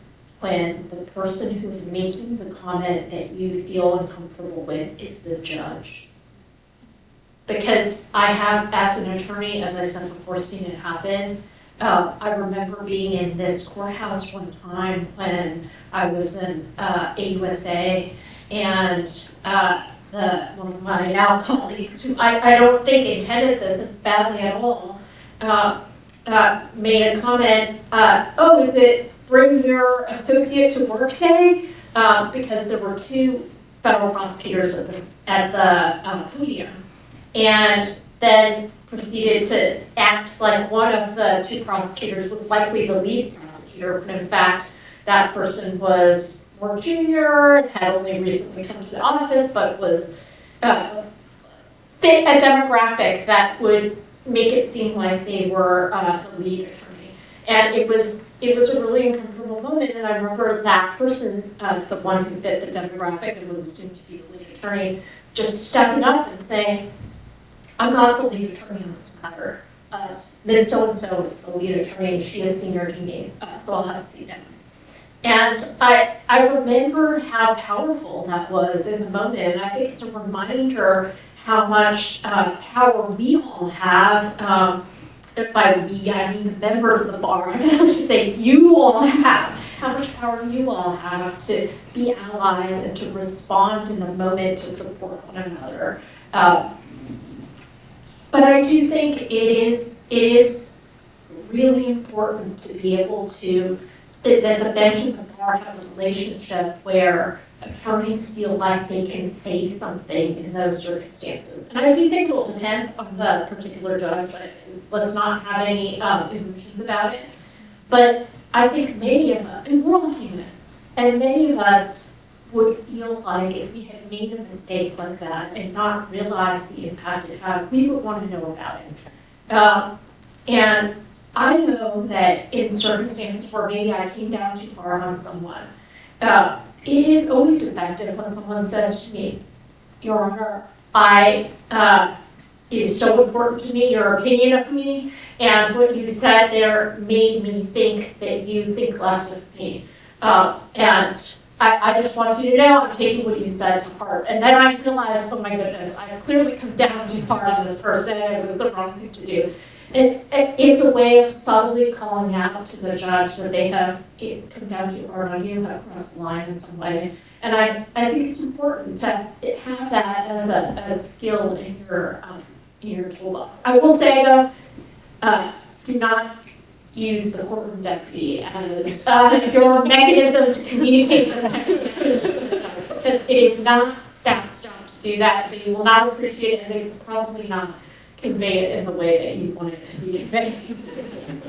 when the person who's making the comment that you feel uncomfortable with is the judge. Because I have, as an attorney, as I said before, seen it happen. I remember being in this courthouse one time when I was in AUSA, and one of my now colleagues, who I don't think intended this badly at all, made a comment, is it bring your associate to work day? Because there were two federal prosecutors at the podium. And then proceeded to act like one of the two prosecutors was likely the lead prosecutor, but in fact, that person was more junior, had only recently come to the office, but was fit a demographic that would make it seem like they were the lead attorney. And it was a really uncomfortable moment, and I remember that person, the one who fit the demographic and was assumed to be the lead attorney, just stepping up and saying, I'm not the lead attorney on this matter. Ms. So-and-so is the lead attorney, and she is senior to me, so I'll have a seat down. And I remember how powerful that was in the moment, and I think it's a reminder how much power we all have. By we, I mean the members of the bar. I guess I should say you all have. How much power you all have to be allies and to respond in the moment to support one another. But I do think it is really important to be able to, that the bench and the bar have a relationship where attorneys feel like they can say something in those circumstances. And I do think it will depend on the particular judge. Let's not have any illusions about it. But I think many of us, and we're all human, and many of us would feel like if we had made a mistake like that and not realized the impact it had, we would want to know about it. And I know that in circumstances where maybe I came down too far on someone, it is always effective when someone says to me, Your Honor, it is so important to me, your opinion of me, and what you said there made me think that you think less of me. And I just want you to know I'm taking what you said to heart. And then I realized, oh my goodness, I have clearly come down too far on this person. It was the wrong thing to do. And it's a way of subtly calling out to the judge that they have come down too hard on you, have crossed the line in some way. And I think it's important to have that as a skill in your toolbox. I will say though, do not use the courtroom deputy as your mechanism to communicate this type of message to the judge, because it is not staff's job to do that. They will not appreciate it, and they will probably not convey it in the way that you want it to be conveyed.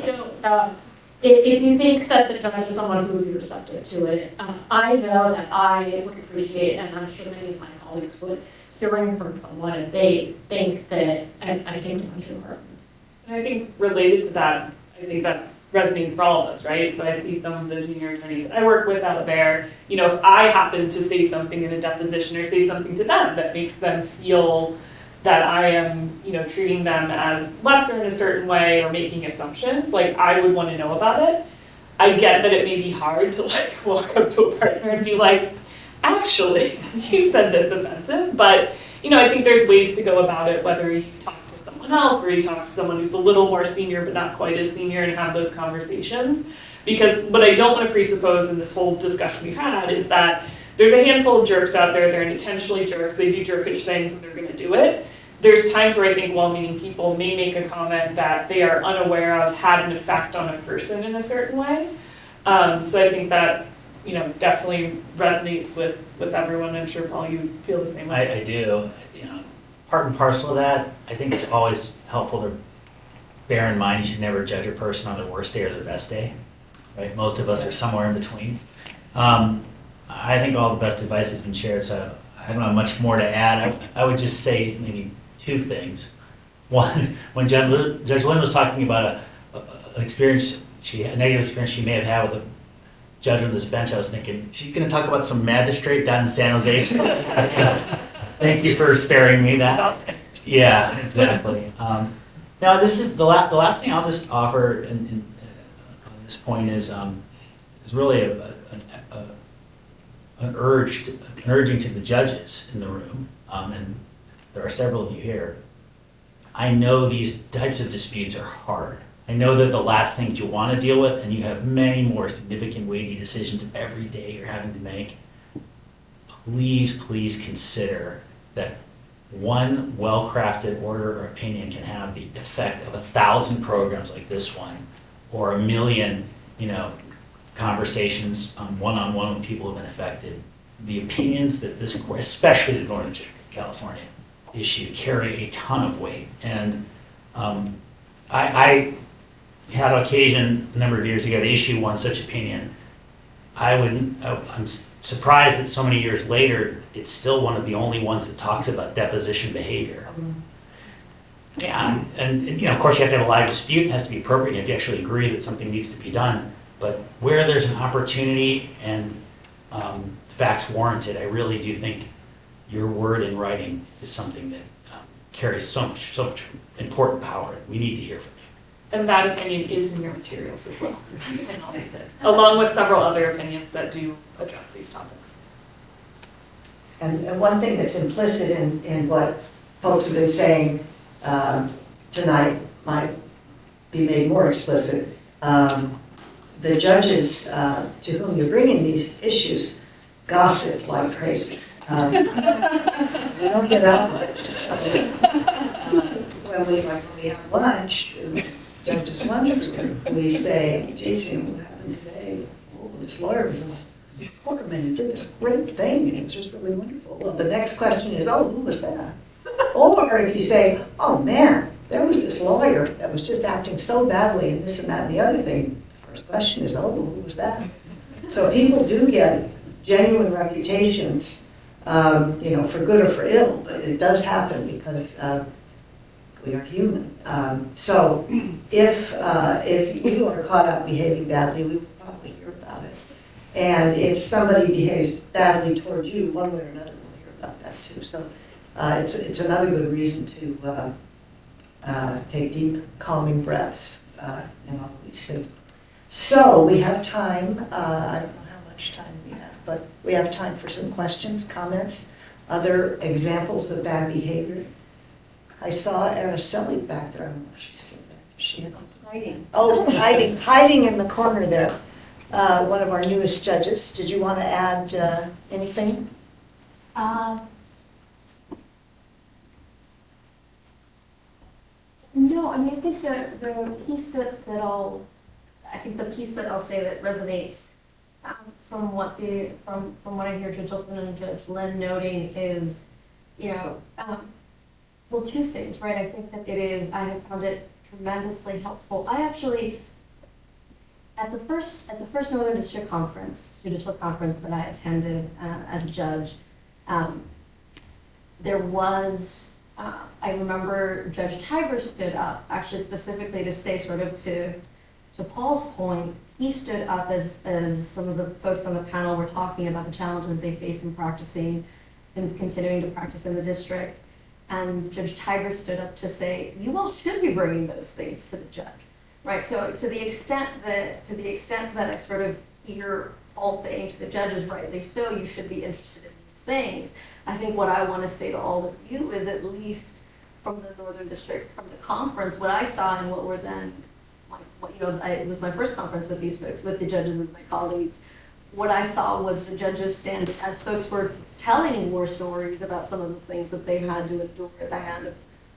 So if you think that the judge is someone who would be receptive to it, I know that I would appreciate, and I'm sure many of my colleagues would, hearing from someone if they think that I came down too hard. And I think related to that, I think that resonates for all of us, right? So I see some of the junior attorneys I work with out there, you know, if I happen to say something in a deposition or say something to them that makes them feel that I am, you know, treating them as lesser in a certain way or making assumptions, like I would want to know about it. I get that it may be hard to like walk up to a partner and be like, actually, you said this offensive, but you know, I think there's ways to go about it, whether you talk to someone else or you talk to someone who's a little more senior but not quite as senior and have those conversations. Because what I don't want to presuppose in this whole discussion we've had is that there's a handful of jerks out there, they're intentionally jerks, they do jerkish things and they're going to do it. There's times where I think well-meaning people may make a comment that they are unaware of had an effect on a person in a certain way. So I think that, you know, definitely resonates with everyone. I'm sure, Paul, you feel the same way. I do. You know, part and parcel of that, I think it's always helpful to bear in mind you should never judge a person on their worst day or their best day, right? Most of us are somewhere in between. I think all the best advice has been shared, so I don't have much more to add. I would just say maybe two things. One, when Judge Lynn was talking about an experience, a negative experience she may have had with a judge on this bench, I was thinking, she's going to talk about some magistrate down in San Jose. Thank you for sparing me that. About 10 years. Yeah, exactly. Now, this is the last thing I'll just offer on this point is really an urging to the judges in the room, and there are several of you here. I know these types of disputes are hard. I know they're the last things you want to deal with, and you have many more significant, weighty decisions every day you're having to make. Please, please consider that one well-crafted order or opinion can have the effect of 1,000 programs like this one, or 1 million, conversations one-on-one with people who've been affected. The opinions that this court, especially the Northern District of California, issue carry a ton of weight. And I had occasion a number of years ago to issue one such opinion. I'm surprised that so many years later, it's still one of the only ones that talks about deposition behavior. Yeah, and you know, of course, you have to have a live dispute, it has to be appropriate, you have to actually agree that something needs to be done. But where there's an opportunity and facts warranted, I really do think your word in writing is something that carries so much important power. We need to hear from you. And that opinion is in your materials as well, along with several other opinions that do address these topics. And one thing that's implicit in what folks have been saying tonight might be made more explicit. The judges to whom you're bringing these issues gossip like crazy. We don't get out much. So, when we have lunch, judges' lunch group, we say, Jason, what happened today? Oh, this lawyer was in the courtroom and he did this great thing and it was just really wonderful. Well, the next question is, oh, who was that? Or if you say, oh man, there was this lawyer that was just acting so badly and this and that and the other thing. The first question is, oh, who was that? So people do get genuine reputations, for good or for ill, but it does happen because we are human. So if you are caught out behaving badly, we will probably hear about it. And if somebody behaves badly towards you, one way or another, we'll hear about that too. So it's another good reason to take deep, calming breaths and all of these things. So we have time. I don't know how much time we have, but we have time for some questions, comments, other examples of bad behavior. I saw Araceli back there. I don't know if she's still there. Is she hiding? Oh, hiding in the corner there. One of our newest judges. Did you want to add anything? No, I mean, I think the piece that I'll say that resonates from what I hear Judge Olson and Judge Lynn noting is, well, two things, right? I think that I have found it tremendously helpful. I actually, at the first Northern District Conference, judicial conference that I attended as a judge, there was, I remember Judge Tiber stood up, actually specifically to say sort of to Paul's point, he stood up as some of the folks on the panel were talking about the challenges they face in practicing and continuing to practice in the district. And Judge Tiber stood up to say, you all should be bringing those things to the judge, right? So to the extent that I sort of hear Paul saying to the judges, rightly so, you should be interested in these things. I think what I want to say to all of you is, at least from the Northern District, from the conference, what I saw and what were then, it was my first conference with these folks, with the judges as my colleagues. What I saw was the judges stand, as folks were telling war stories about some of the things that they had to endure at the hand of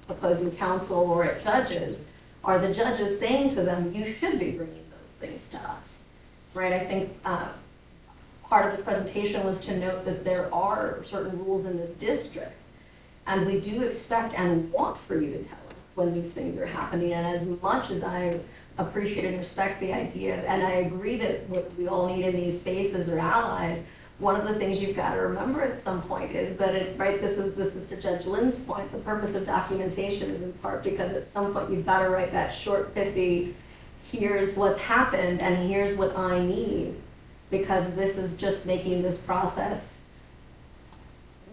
opposing counsel or at judges, are the judges saying to them, you should be bringing those things to us, right? I think part of this presentation was to note that there are certain rules in this district, and we do expect and want for you to tell us when these things are happening. And as much as I appreciate and respect the idea, and I agree that what we all need in these spaces are allies, one of the things you've got to remember at some point is that this is to Judge Lynn's point, the purpose of documentation is in part because at some point you've got to write that short, pithy, here's what's happened and here's what I need, because this is just making this process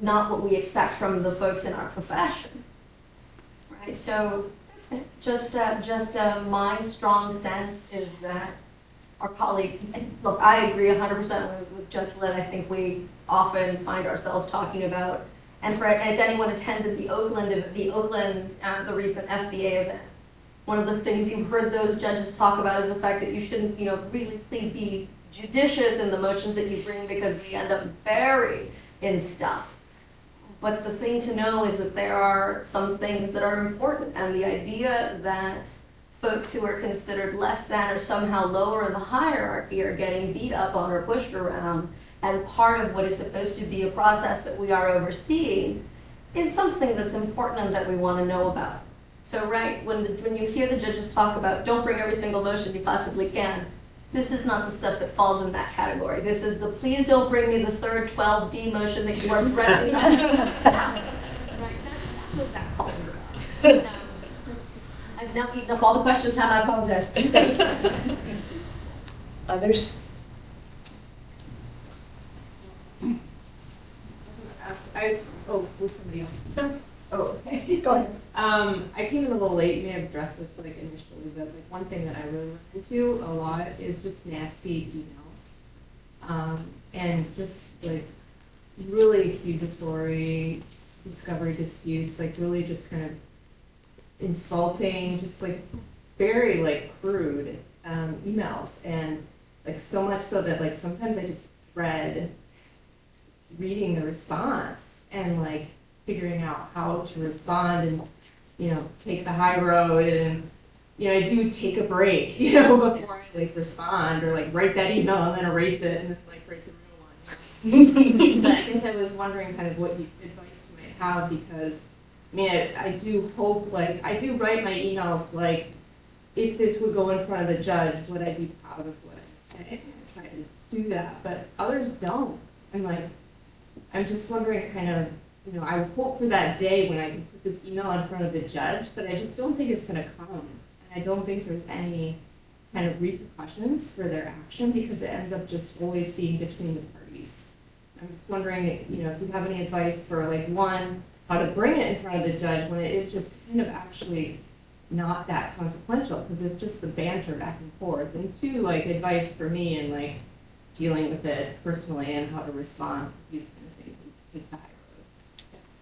not what we expect from the folks in our profession, right? So that's it. Just my strong sense is that our colleague, look, I agree 100% with Judge Lynn. I think we often find ourselves talking about, and if anyone attended the recent FBA event, one of the things you've heard those judges talk about is the fact that you shouldn't, really please be judicious in the motions that you bring because we end up buried in stuff. But the thing to know is that there are some things that are important, and the idea that folks who are considered less than or somehow lower in the hierarchy are getting beat up on or pushed around as part of what is supposed to be a process that we are overseeing is something that's important and that we want to know about. So, right, when you hear the judges talk about don't bring every single motion you possibly can, This is not the stuff that falls in that category. This is the please don't bring me the third 12B motion that you are threatening us with. Right, that's what that falls under. I've now eaten up all the questions, and I apologize. Others? Was somebody else? Oh, okay. Go ahead. I came in a little late, may have addressed this like initially, but like one thing that I really run into a lot is just nasty emails. And just like really accusatory discovery disputes, like really just kind of insulting, just like very like crude emails. And like so much so that like sometimes I just dread reading the response and like figuring out how to respond and, you know, take the high road. And, you know, I do take a break, you know, before I like respond or like write that email and then erase it and then like write the real one. But I guess I was wondering kind of what advice you might have, because I mean, I do hope, like, I do write my emails like, if this would go in front of the judge, would I be proud of what I say? And I try to do that, but others don't. I'm like, I'm just wondering kind of, you know, I hope for that day when I can put this email in front of the judge, but I just don't think it's gonna come. And I don't think there's any kind of repercussions for their action, because it ends up just always being between the parties. I'm just wondering, you know, if you have any advice for like, one, how to bring it in front of the judge when it is just kind of actually not that consequential, because it's just the banter back and forth. And two, like advice for me in like dealing with it personally and how to respond to these kind of things and take the high road.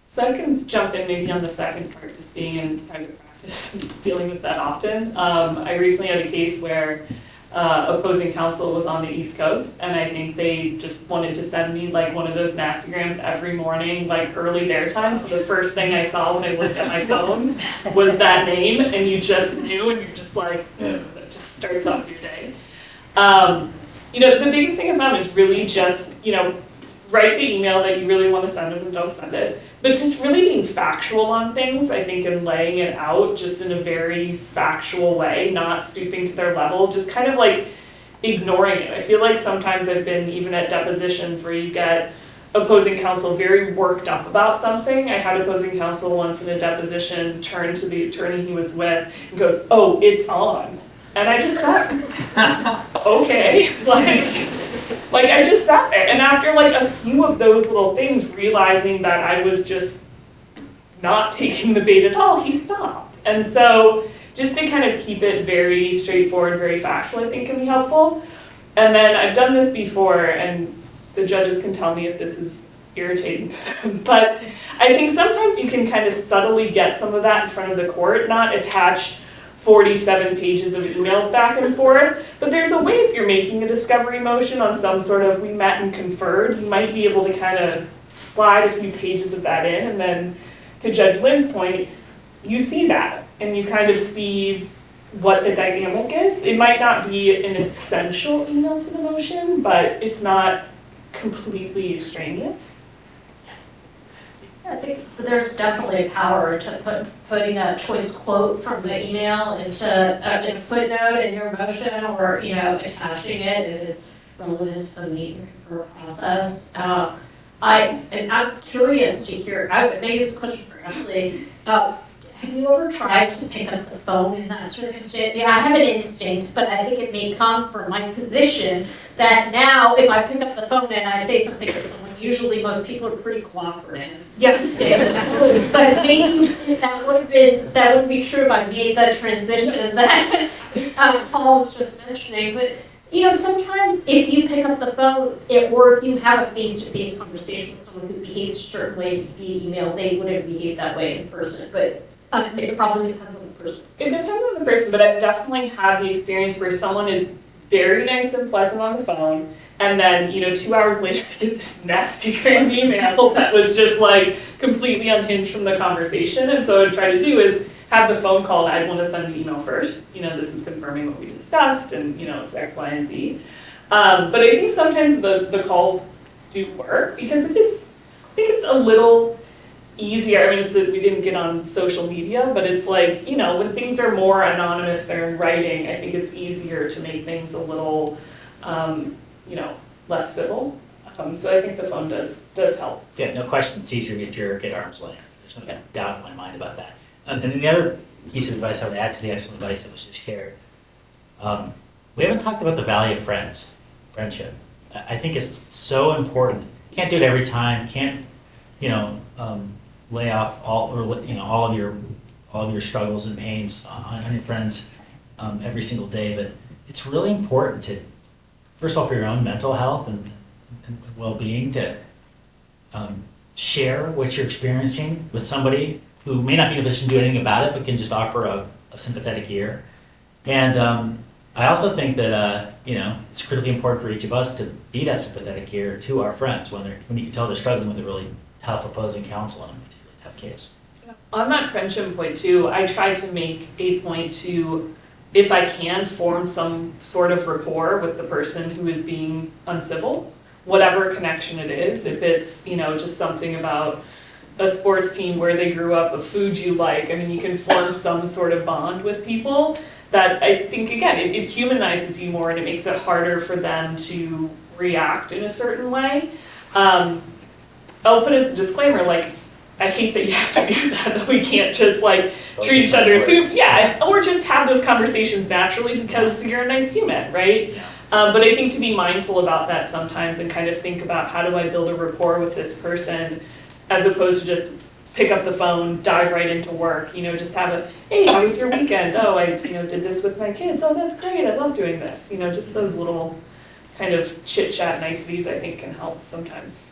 So I can jump in maybe on the second part, just being in private practice and dealing with that often. I recently had a case where opposing counsel was on the East Coast, and I think they just wanted to send me like one of those nastygrams every morning, like early their time. So the first thing I saw when I looked at my phone was that name, and you just knew, and you're just like, that just starts off your day. You know, the biggest thing I found is really just, you know, write the email that you really want to send them and don't send it. But just really being factual on things, I think, and laying it out just in a very factual way, not stooping to their level, just kind of like ignoring it. I feel like sometimes I've been even at depositions where you get opposing counsel very worked up about something. I had opposing counsel once in a deposition turn to the attorney he was with and goes, "Oh, it's on." And I just sat, okay, like I just sat there. And after like a few of those little things, realizing that I was just not taking the bait at all, he stopped. And so just to kind of keep it very straightforward, very factual, I think can be helpful. And then I've done this before, and the judges can tell me if this is irritating. But I think sometimes you can kind of subtly get some of that in front of the court, not attach 47 pages of emails back and forth, but there's a way if you're making a discovery motion on some sort of we met and conferred, you might be able to kind of slide a few pages of that in, and then to Judge Lynn's point, you see that, and you kind of see what the dynamic is. It might not be an essential email to the motion, but it's not completely extraneous. I think there's definitely power to putting a choice quote from the email into in a footnote in your motion, or you know, attaching it if it's relevant to the meet and confer process. I'm curious to hear. I would make this question for Ashley. Have you ever tried to pick up the phone in that circumstance? Yeah, I have an instinct, but I think it may come from my position that now if I pick up the phone and I say something to someone, usually most people are pretty cooperative. Yeah. But maybe that would be true if I made the transition that Paul was just mentioning. But you know, sometimes if you pick up the phone, or if you have a face-to-face conversation with someone who behaves a certain way via email, they wouldn't behave that way in person. But it probably depends on the person. It depends on the person, but I've definitely had the experience where someone is very nice and pleasant on the phone, and then, you know, 2 hours later, they get this nasty grand email that was just like completely unhinged from the conversation. And so what I try to do is have the phone call. I'd want to send the email first. You know, this is confirming what we discussed, and you know, it's X, Y, and Z. But I think sometimes the calls do work, because I think it's a little easier. I mean, it's that we didn't get on social media, but it's like, you know, when things are more anonymous, they're in writing, I think it's easier to make things a little, you know, less civil. So I think the phone does help. Yeah, no question, it's easier to get jerk at arm's length. There's no doubt in my mind about that. And then the other piece of advice I would add to the excellent advice that was just shared, we haven't talked about the value of friendship. I think it's so important. Can't do it every time. Can't, you know, lay off all of your struggles and pains on your friends every single day. But it's really important to, first of all, for your own mental health and well-being, to share what you're experiencing with somebody who may not be in a position to do anything about it, but can just offer a sympathetic ear. And I also think that you know, it's critically important for each of us to be that sympathetic ear to our friends when you can tell they're struggling with a really tough opposing counsel in a particularly tough case. On that friendship point too, I try to make a point to, if I can, form some sort of rapport with the person who is being uncivil, whatever connection it is. If it's, you know, just something about a sports team where they grew up, a food you like, I mean, you can form some sort of bond with people that I think, again, it humanizes you more and it makes it harder for them to react in a certain way. I'll put it as a disclaimer, like, I hate that you have to do that we can't just like treat each other as or just have those conversations naturally because you're a nice human, right? Yeah. But I think to be mindful about that sometimes and kind of think about, how do I build a rapport with this person, as opposed to just pick up the phone, dive right into work, you know, just have a, hey, how was your weekend? Oh, I, you know, did this with my kids. Oh, that's great. I love doing this. You know, just those little kind of chit chat niceties I think can help sometimes.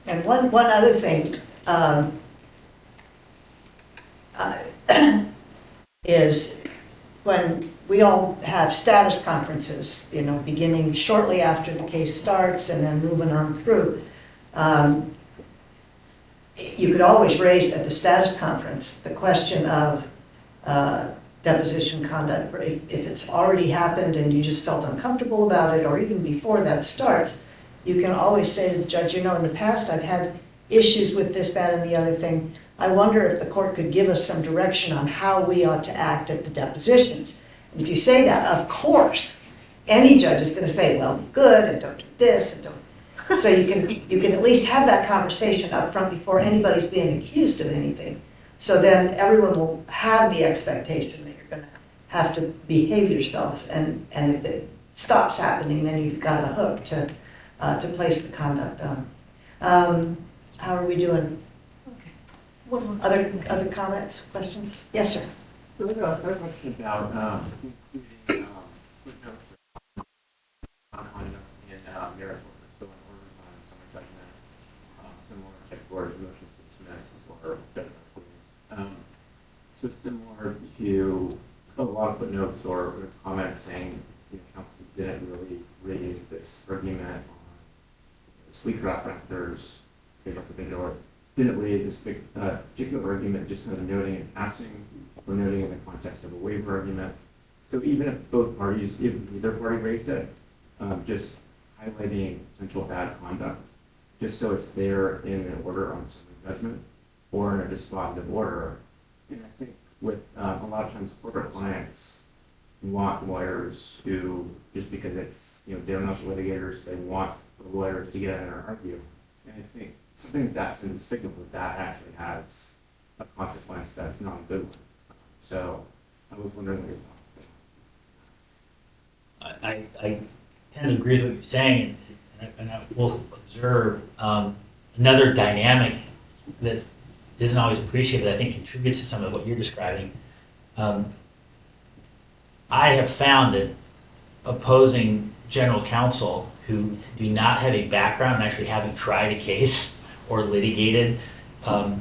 And one other thing is when we all have status conferences, you know, beginning shortly after the case starts and then moving on through. You could always raise at the status conference the question of deposition conduct. If it's already happened and you just felt uncomfortable about it, or even before that starts, you can always say to the judge, you know, in the past I've had issues with this, that, and the other thing. I wonder if the court could give us some direction on how we ought to act at the depositions. And if you say that, of course, any judge is going to say, well, be good, and don't do this, and don't. So you can at least have that conversation up front before anybody's being accused of anything. So then everyone will have the expectation that you're going to have to behave yourself, and if it stops happening, then you've got a hook to place the conduct on. How are we doing? Other comments, questions? Yes, sir. So I have a question about including footnotes in merit orders, so in orders on summary judgment, similar to Florida's motion to dismiss or judgment please. So similar to a lot of footnotes or comments saying, you know, counsel didn't really raise this argument on sleep draft factors, or didn't raise this particular argument, just kind of noting in passing or noting in the context of a waiver argument. So even if both parties, if neither party raised it, just highlighting potential bad conduct, just so it's there in an order on summary judgment or in a dispositive order. And I think with a lot of times corporate clients want lawyers who, just because it's, you know, they're not the litigators, they want the lawyers to get in and argue. And I think something that's in the signal that actually has a consequence that's not a good one. So I was wondering what your thoughts were. I tend to agree with what you're saying, and I will observe another dynamic that isn't always appreciated, but I think contributes to some of what you're describing. I have found that opposing general counsel who do not have a background in actually having tried a case or litigated in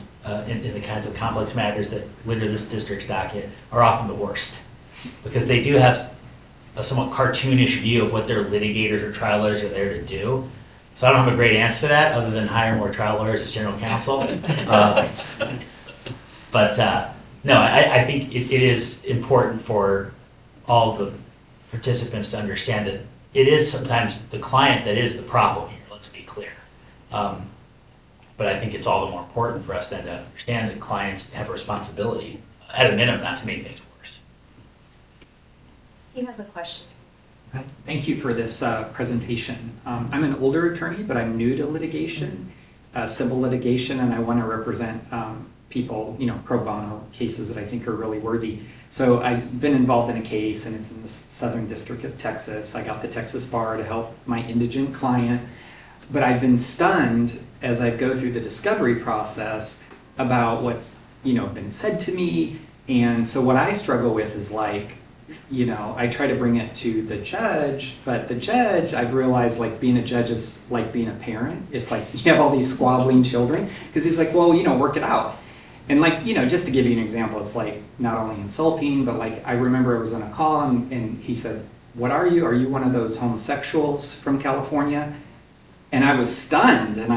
the kinds of complex matters that litter this district's docket are often the worst, because they do have a somewhat cartoonish view of what their litigators or trial lawyers are there to do. So I don't have a great answer to that other than hire more trial lawyers as general counsel. No, I think it is important for all the participants to understand that it is sometimes the client that is the problem here, let's be clear. But But I think it's all the more important for us then to understand that clients have a responsibility, at a minimum, not to make things worse. He has a question. Hi, thank you for this presentation. I'm an older attorney, but I'm new to litigation, civil litigation, and I want to represent people, pro bono cases that I think are really worthy. So I've been involved in a case, and it's in the Southern District of Texas. I got the Texas Bar to help my indigent client, but I've been stunned as I go through the discovery process about what's, been said to me. And so what I struggle with is like, I try to bring it to the judge, but the judge, I've realized like being a judge is like being a parent. It's like you have all these squabbling children because he's like, well, work it out. And like, just to give you an example, it's like not only insulting, but like I remember I was on a call and he said, what are you? Are you one of those homosexuals from California? And I was stunned, and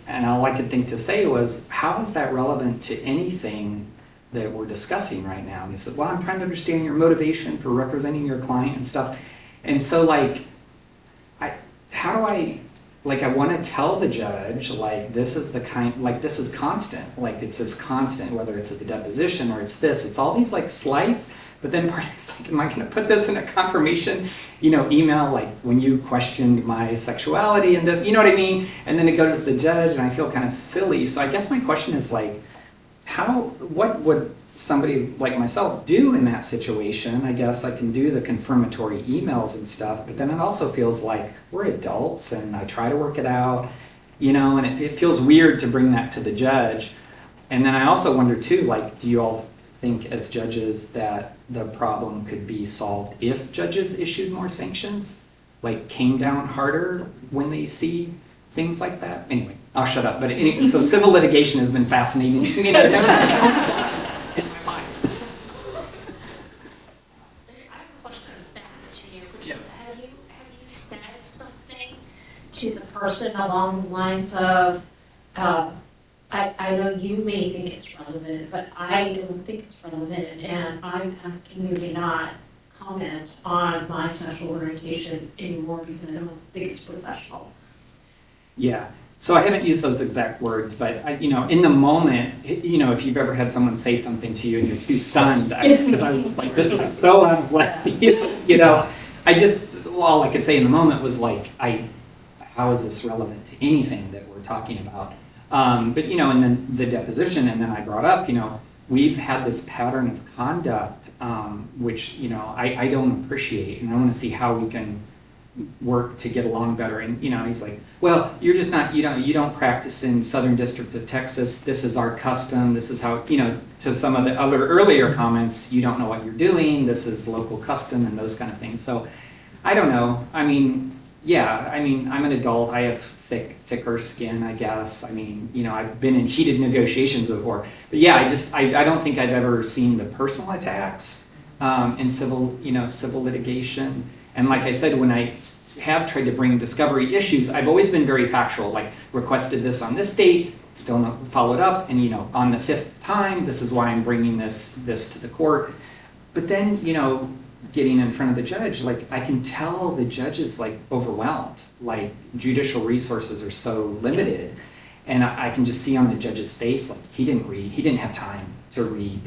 and all I could think to say was, how is that relevant to anything that we're discussing right now? And he said, well, I'm trying to understand your motivation for representing your client and stuff. And so like, I want to tell the judge, like, this is this is constant. Like, it's this constant, whether it's at the deposition or it's this, it's all these like slights, but then part of it's like, am I going to put this in a confirmation, email, like when you questioned my sexuality and this, you know what I mean? And then it goes to the judge and I feel kind of silly. So I guess my question is like, what would somebody like myself do in that situation? I guess I can do the confirmatory emails and stuff, but then it also feels like we're adults and I try to work it out, and it feels weird to bring that to the judge. And then I also wonder too, like, do you all think as judges that the problem could be solved if judges issued more sanctions, like came down harder when they see things like that? Anyway, I'll shut up. But anyway, so civil litigation has been fascinating to me. In my mind. I have a question back to you, which is, have you said something to the person along the lines of, I know you may think it's relevant, but I don't think it's relevant, and I'm asking you to not comment on my sexual orientation anymore because I don't think it's professional. Yeah. So I haven't used those exact words, but in the moment, if you've ever had someone say something to you and you're too stunned, because I was like, this is so out of left field, all I could say in the moment was like, how is this relevant to anything that we're talking about? But and then the deposition, and then I brought up, we've had this pattern of conduct, which I don't appreciate, and I want to see how we can work to get along better. And he's like, well, you're just not, you don't practice in Southern District of Texas. This is our custom. This is how, to some of the other earlier comments, you don't know what you're doing. This is local custom and those kind of things. So I don't know. I'm an adult. I have thicker skin, I guess. I've been in heated negotiations before. But yeah, I don't think I've ever seen the personal attacks in civil litigation. And like I said, when I have tried to bring discovery issues, I've always been very factual, like requested this on this date, still not followed up, and on the 5th time, this is why I'm bringing this to the court. But then, getting in front of the judge, like I can tell the judge is like overwhelmed, like judicial resources are so limited. And I can just see on the judge's face, like he didn't have time to read,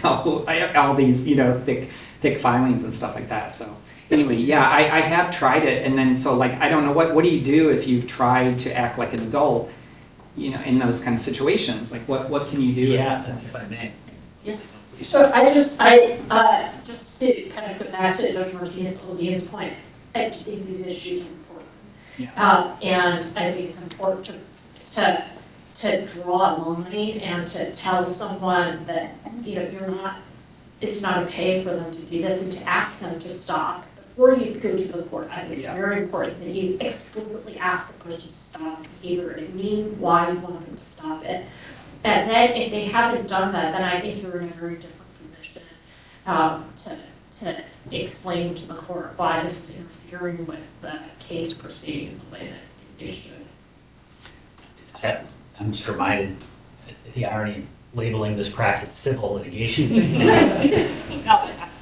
all these, thick filings and stuff like that. So anyway, yeah, I have tried it. And then, so like, I don't know, what do you do if you've tried to act like an adult, in those kind of situations? Like what can you do? Yeah, if I may. Yeah. So just to kind of go back to Judge Martinez-Oldian's point, I do think these issues are important. Yeah. And I think it's important to draw a line and to tell someone that, it's not okay for them to do this, and to ask them to stop before you go to the court. I think it's very important that you explicitly ask the person to stop behavior and mean why you want them to stop it. And then if they haven't done that, then I think you're in a very different position to explain to the court why this is interfering with the case proceeding the way that it should. I'm just reminded the irony of labeling this practice civil litigation. The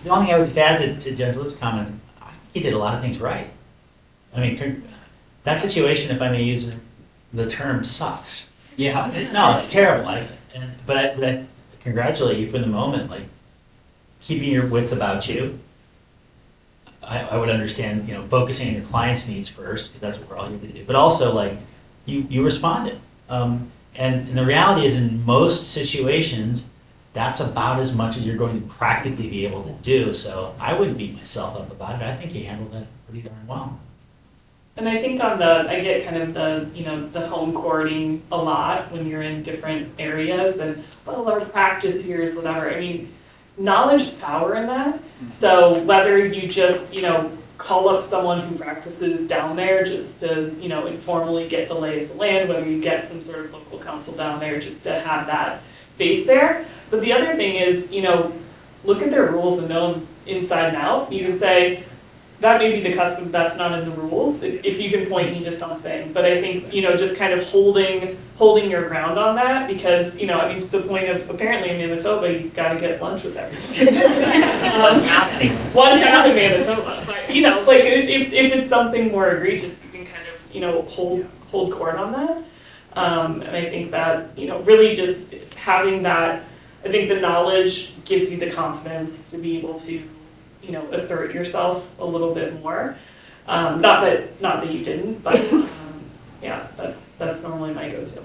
only thing I would just add to Judge Litt's comments, I think he did a lot of things right. That situation, if I may use the term, sucks. Yeah, no, it's terrible. But I congratulate you for the moment, like keeping your wits about you. I would understand, focusing on your client's needs first, because that's what we're all here to do. But also, like, you responded. And the reality is, in most situations, that's about as much as you're going to practically be able to do. So I wouldn't beat myself up about it. I think you handled that pretty darn well. And I think I get kind of the home courting a lot when you're in different areas and, well, our practice here is whatever. I mean, knowledge is power in that. So whether you just, call up someone who practices down there just to, informally get the lay of the land, whether you get some sort of local counsel down there just to have that face there. But the other thing is, look at their rules and know them inside and out. You can say, that may be the custom, that's not in the rules, if you can point me to something. But I think, just kind of holding your ground on that, because, to the point of, apparently in Manitoba, you've got to get lunch with everyone. One town in Manitoba. But, if it's something more egregious, you can kind of, hold court on that. And I think that, really just having that, I think the knowledge gives you the confidence to be able to, assert yourself a little bit more. Not that you didn't, but yeah, that's normally my go-to.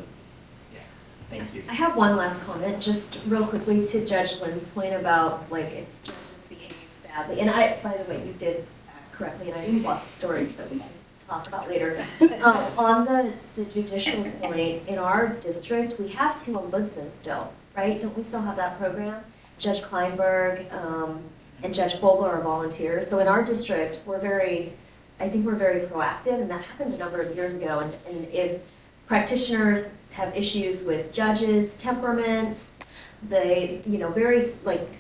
Thank you. I have one last comment, just real quickly to Judge Lynn's point about like if judges behave badly. And by the way, you did act correctly, and I have lots of stories that we can talk about later. On the judicial point, in our district, we have 2 ombudsmen still, right? Don't we still have that program? Judge Kleinberg and Judge Fogler are volunteers. So in our district, I think we're very proactive, and that happened a number of years ago. And if practitioners have issues with judges' temperaments, they, very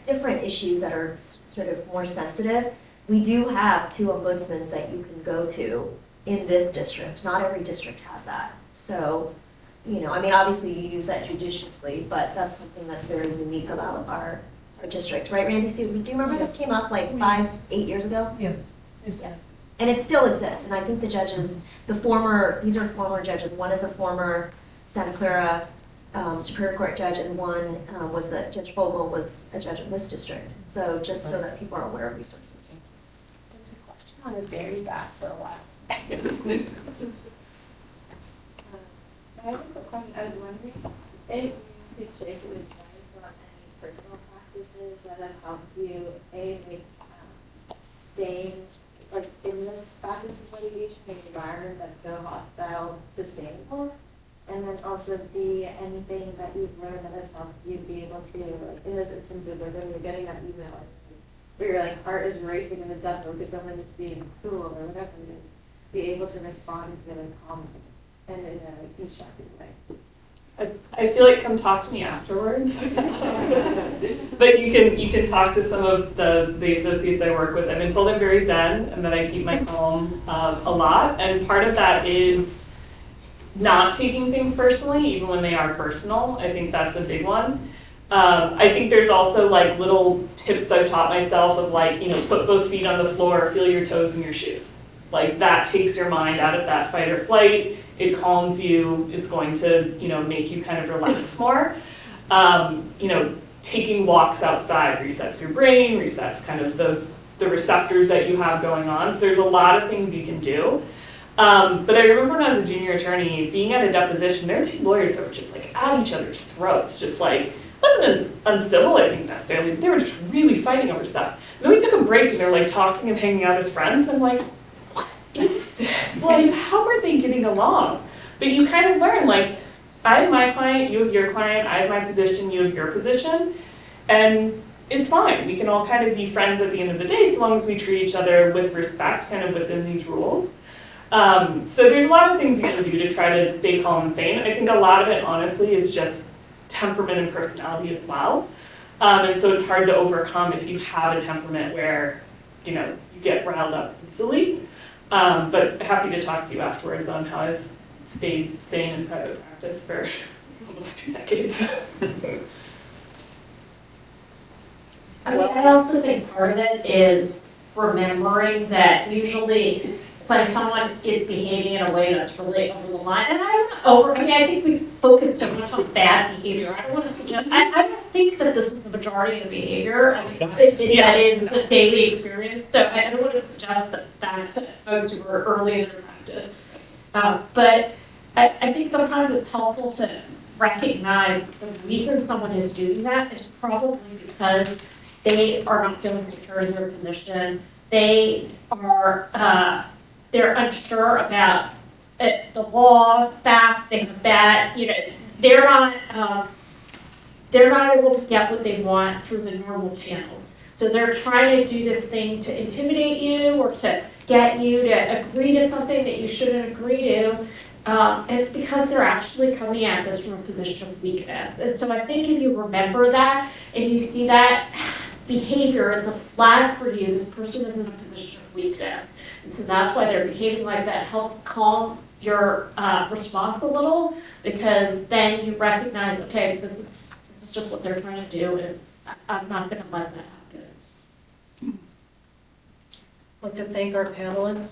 different issues that are sort of more sensitive, we do have 2 ombudsmen that you can go to in this district. Not every district has that. So, obviously you use that judiciously, but that's something that's very unique about our district, right, Randy? So, do you remember this came up like 5-8 years ago? Yes. Yeah. And it still exists, and I think the judges, these are former judges. One is a former Santa Clara Superior Court judge, and one Judge Vogel was a judge of this district. So just so that people are aware of resources. There was a question on a very bad for a while. I have a quick question. I was wondering if you could share some advice on any personal practices that have helped you, staying in this practice of litigation in an environment that's so hostile, sustainable, and then also anything that you've learned that has helped you be able to, in those instances, when you're getting that email, where your heart is racing in the depth because someone is being cruel or whatever it is, be able to respond and feel calm and in a constructive way. I feel like come talk to me afterwards. But you can talk to some of the associates I work with. I've been told I'm very zen and that I keep my calm a lot. And part of that is not taking things personally, even when they are personal. I think that's a big one. I think there's also little tips I've taught myself of put both feet on the floor, feel your toes in your shoes. That takes your mind out of that fight or flight. It calms you. It's going to, make you kind of relax more. Taking walks outside resets your brain, resets kind of the receptors that you have going on. So there's a lot of things you can do. But I remember when I was a junior attorney, being at a deposition, there were 2 lawyers that were just at each other's throats, just wasn't uncivil, I think necessarily, but they were just really fighting over stuff. And then we took a break and they're talking and hanging out as friends, and I'm what is this? How are they getting along? But you kind of learn, I have my client, you have your client, I have my position, you have your position, and it's fine. We can all kind of be friends at the end of the day as long as we treat each other with respect, kind of within these rules. So there's a lot of things you can do to try to stay calm and sane. I think a lot of it, honestly, is just temperament and personality as well. And so it's hard to overcome if you have a temperament where, you get riled up easily. But happy to talk to you afterwards on how I've stayed sane in private practice for almost 2 decades. I also think part of it is remembering that usually when someone is behaving in a way that's really over the line, and I don't know, I mean, I think we focus too much on bad behavior. I don't want to suggest, I don't think that this is the majority of the behavior. I mean, that is the daily experience. So I don't want to suggest that to folks who are early in their practice. But I think sometimes it's helpful to recognize the reason someone is doing that is probably because they are not feeling secure in their position. They are, they're unsure about the law, facts, they have bad, they're not able to get what they want through the normal channels. So they're trying to do this thing to intimidate you or to get you to agree to something that you shouldn't agree to. And it's because they're actually coming at this from a position of weakness. And so I think if you remember that and you see that behavior as a flag for you, this person is in a position of weakness. And so that's why they're behaving like that. It helps calm your response a little, because then you recognize, okay, this is just what they're trying to do, and I'm not going to let that happen. I'd like to thank our panelists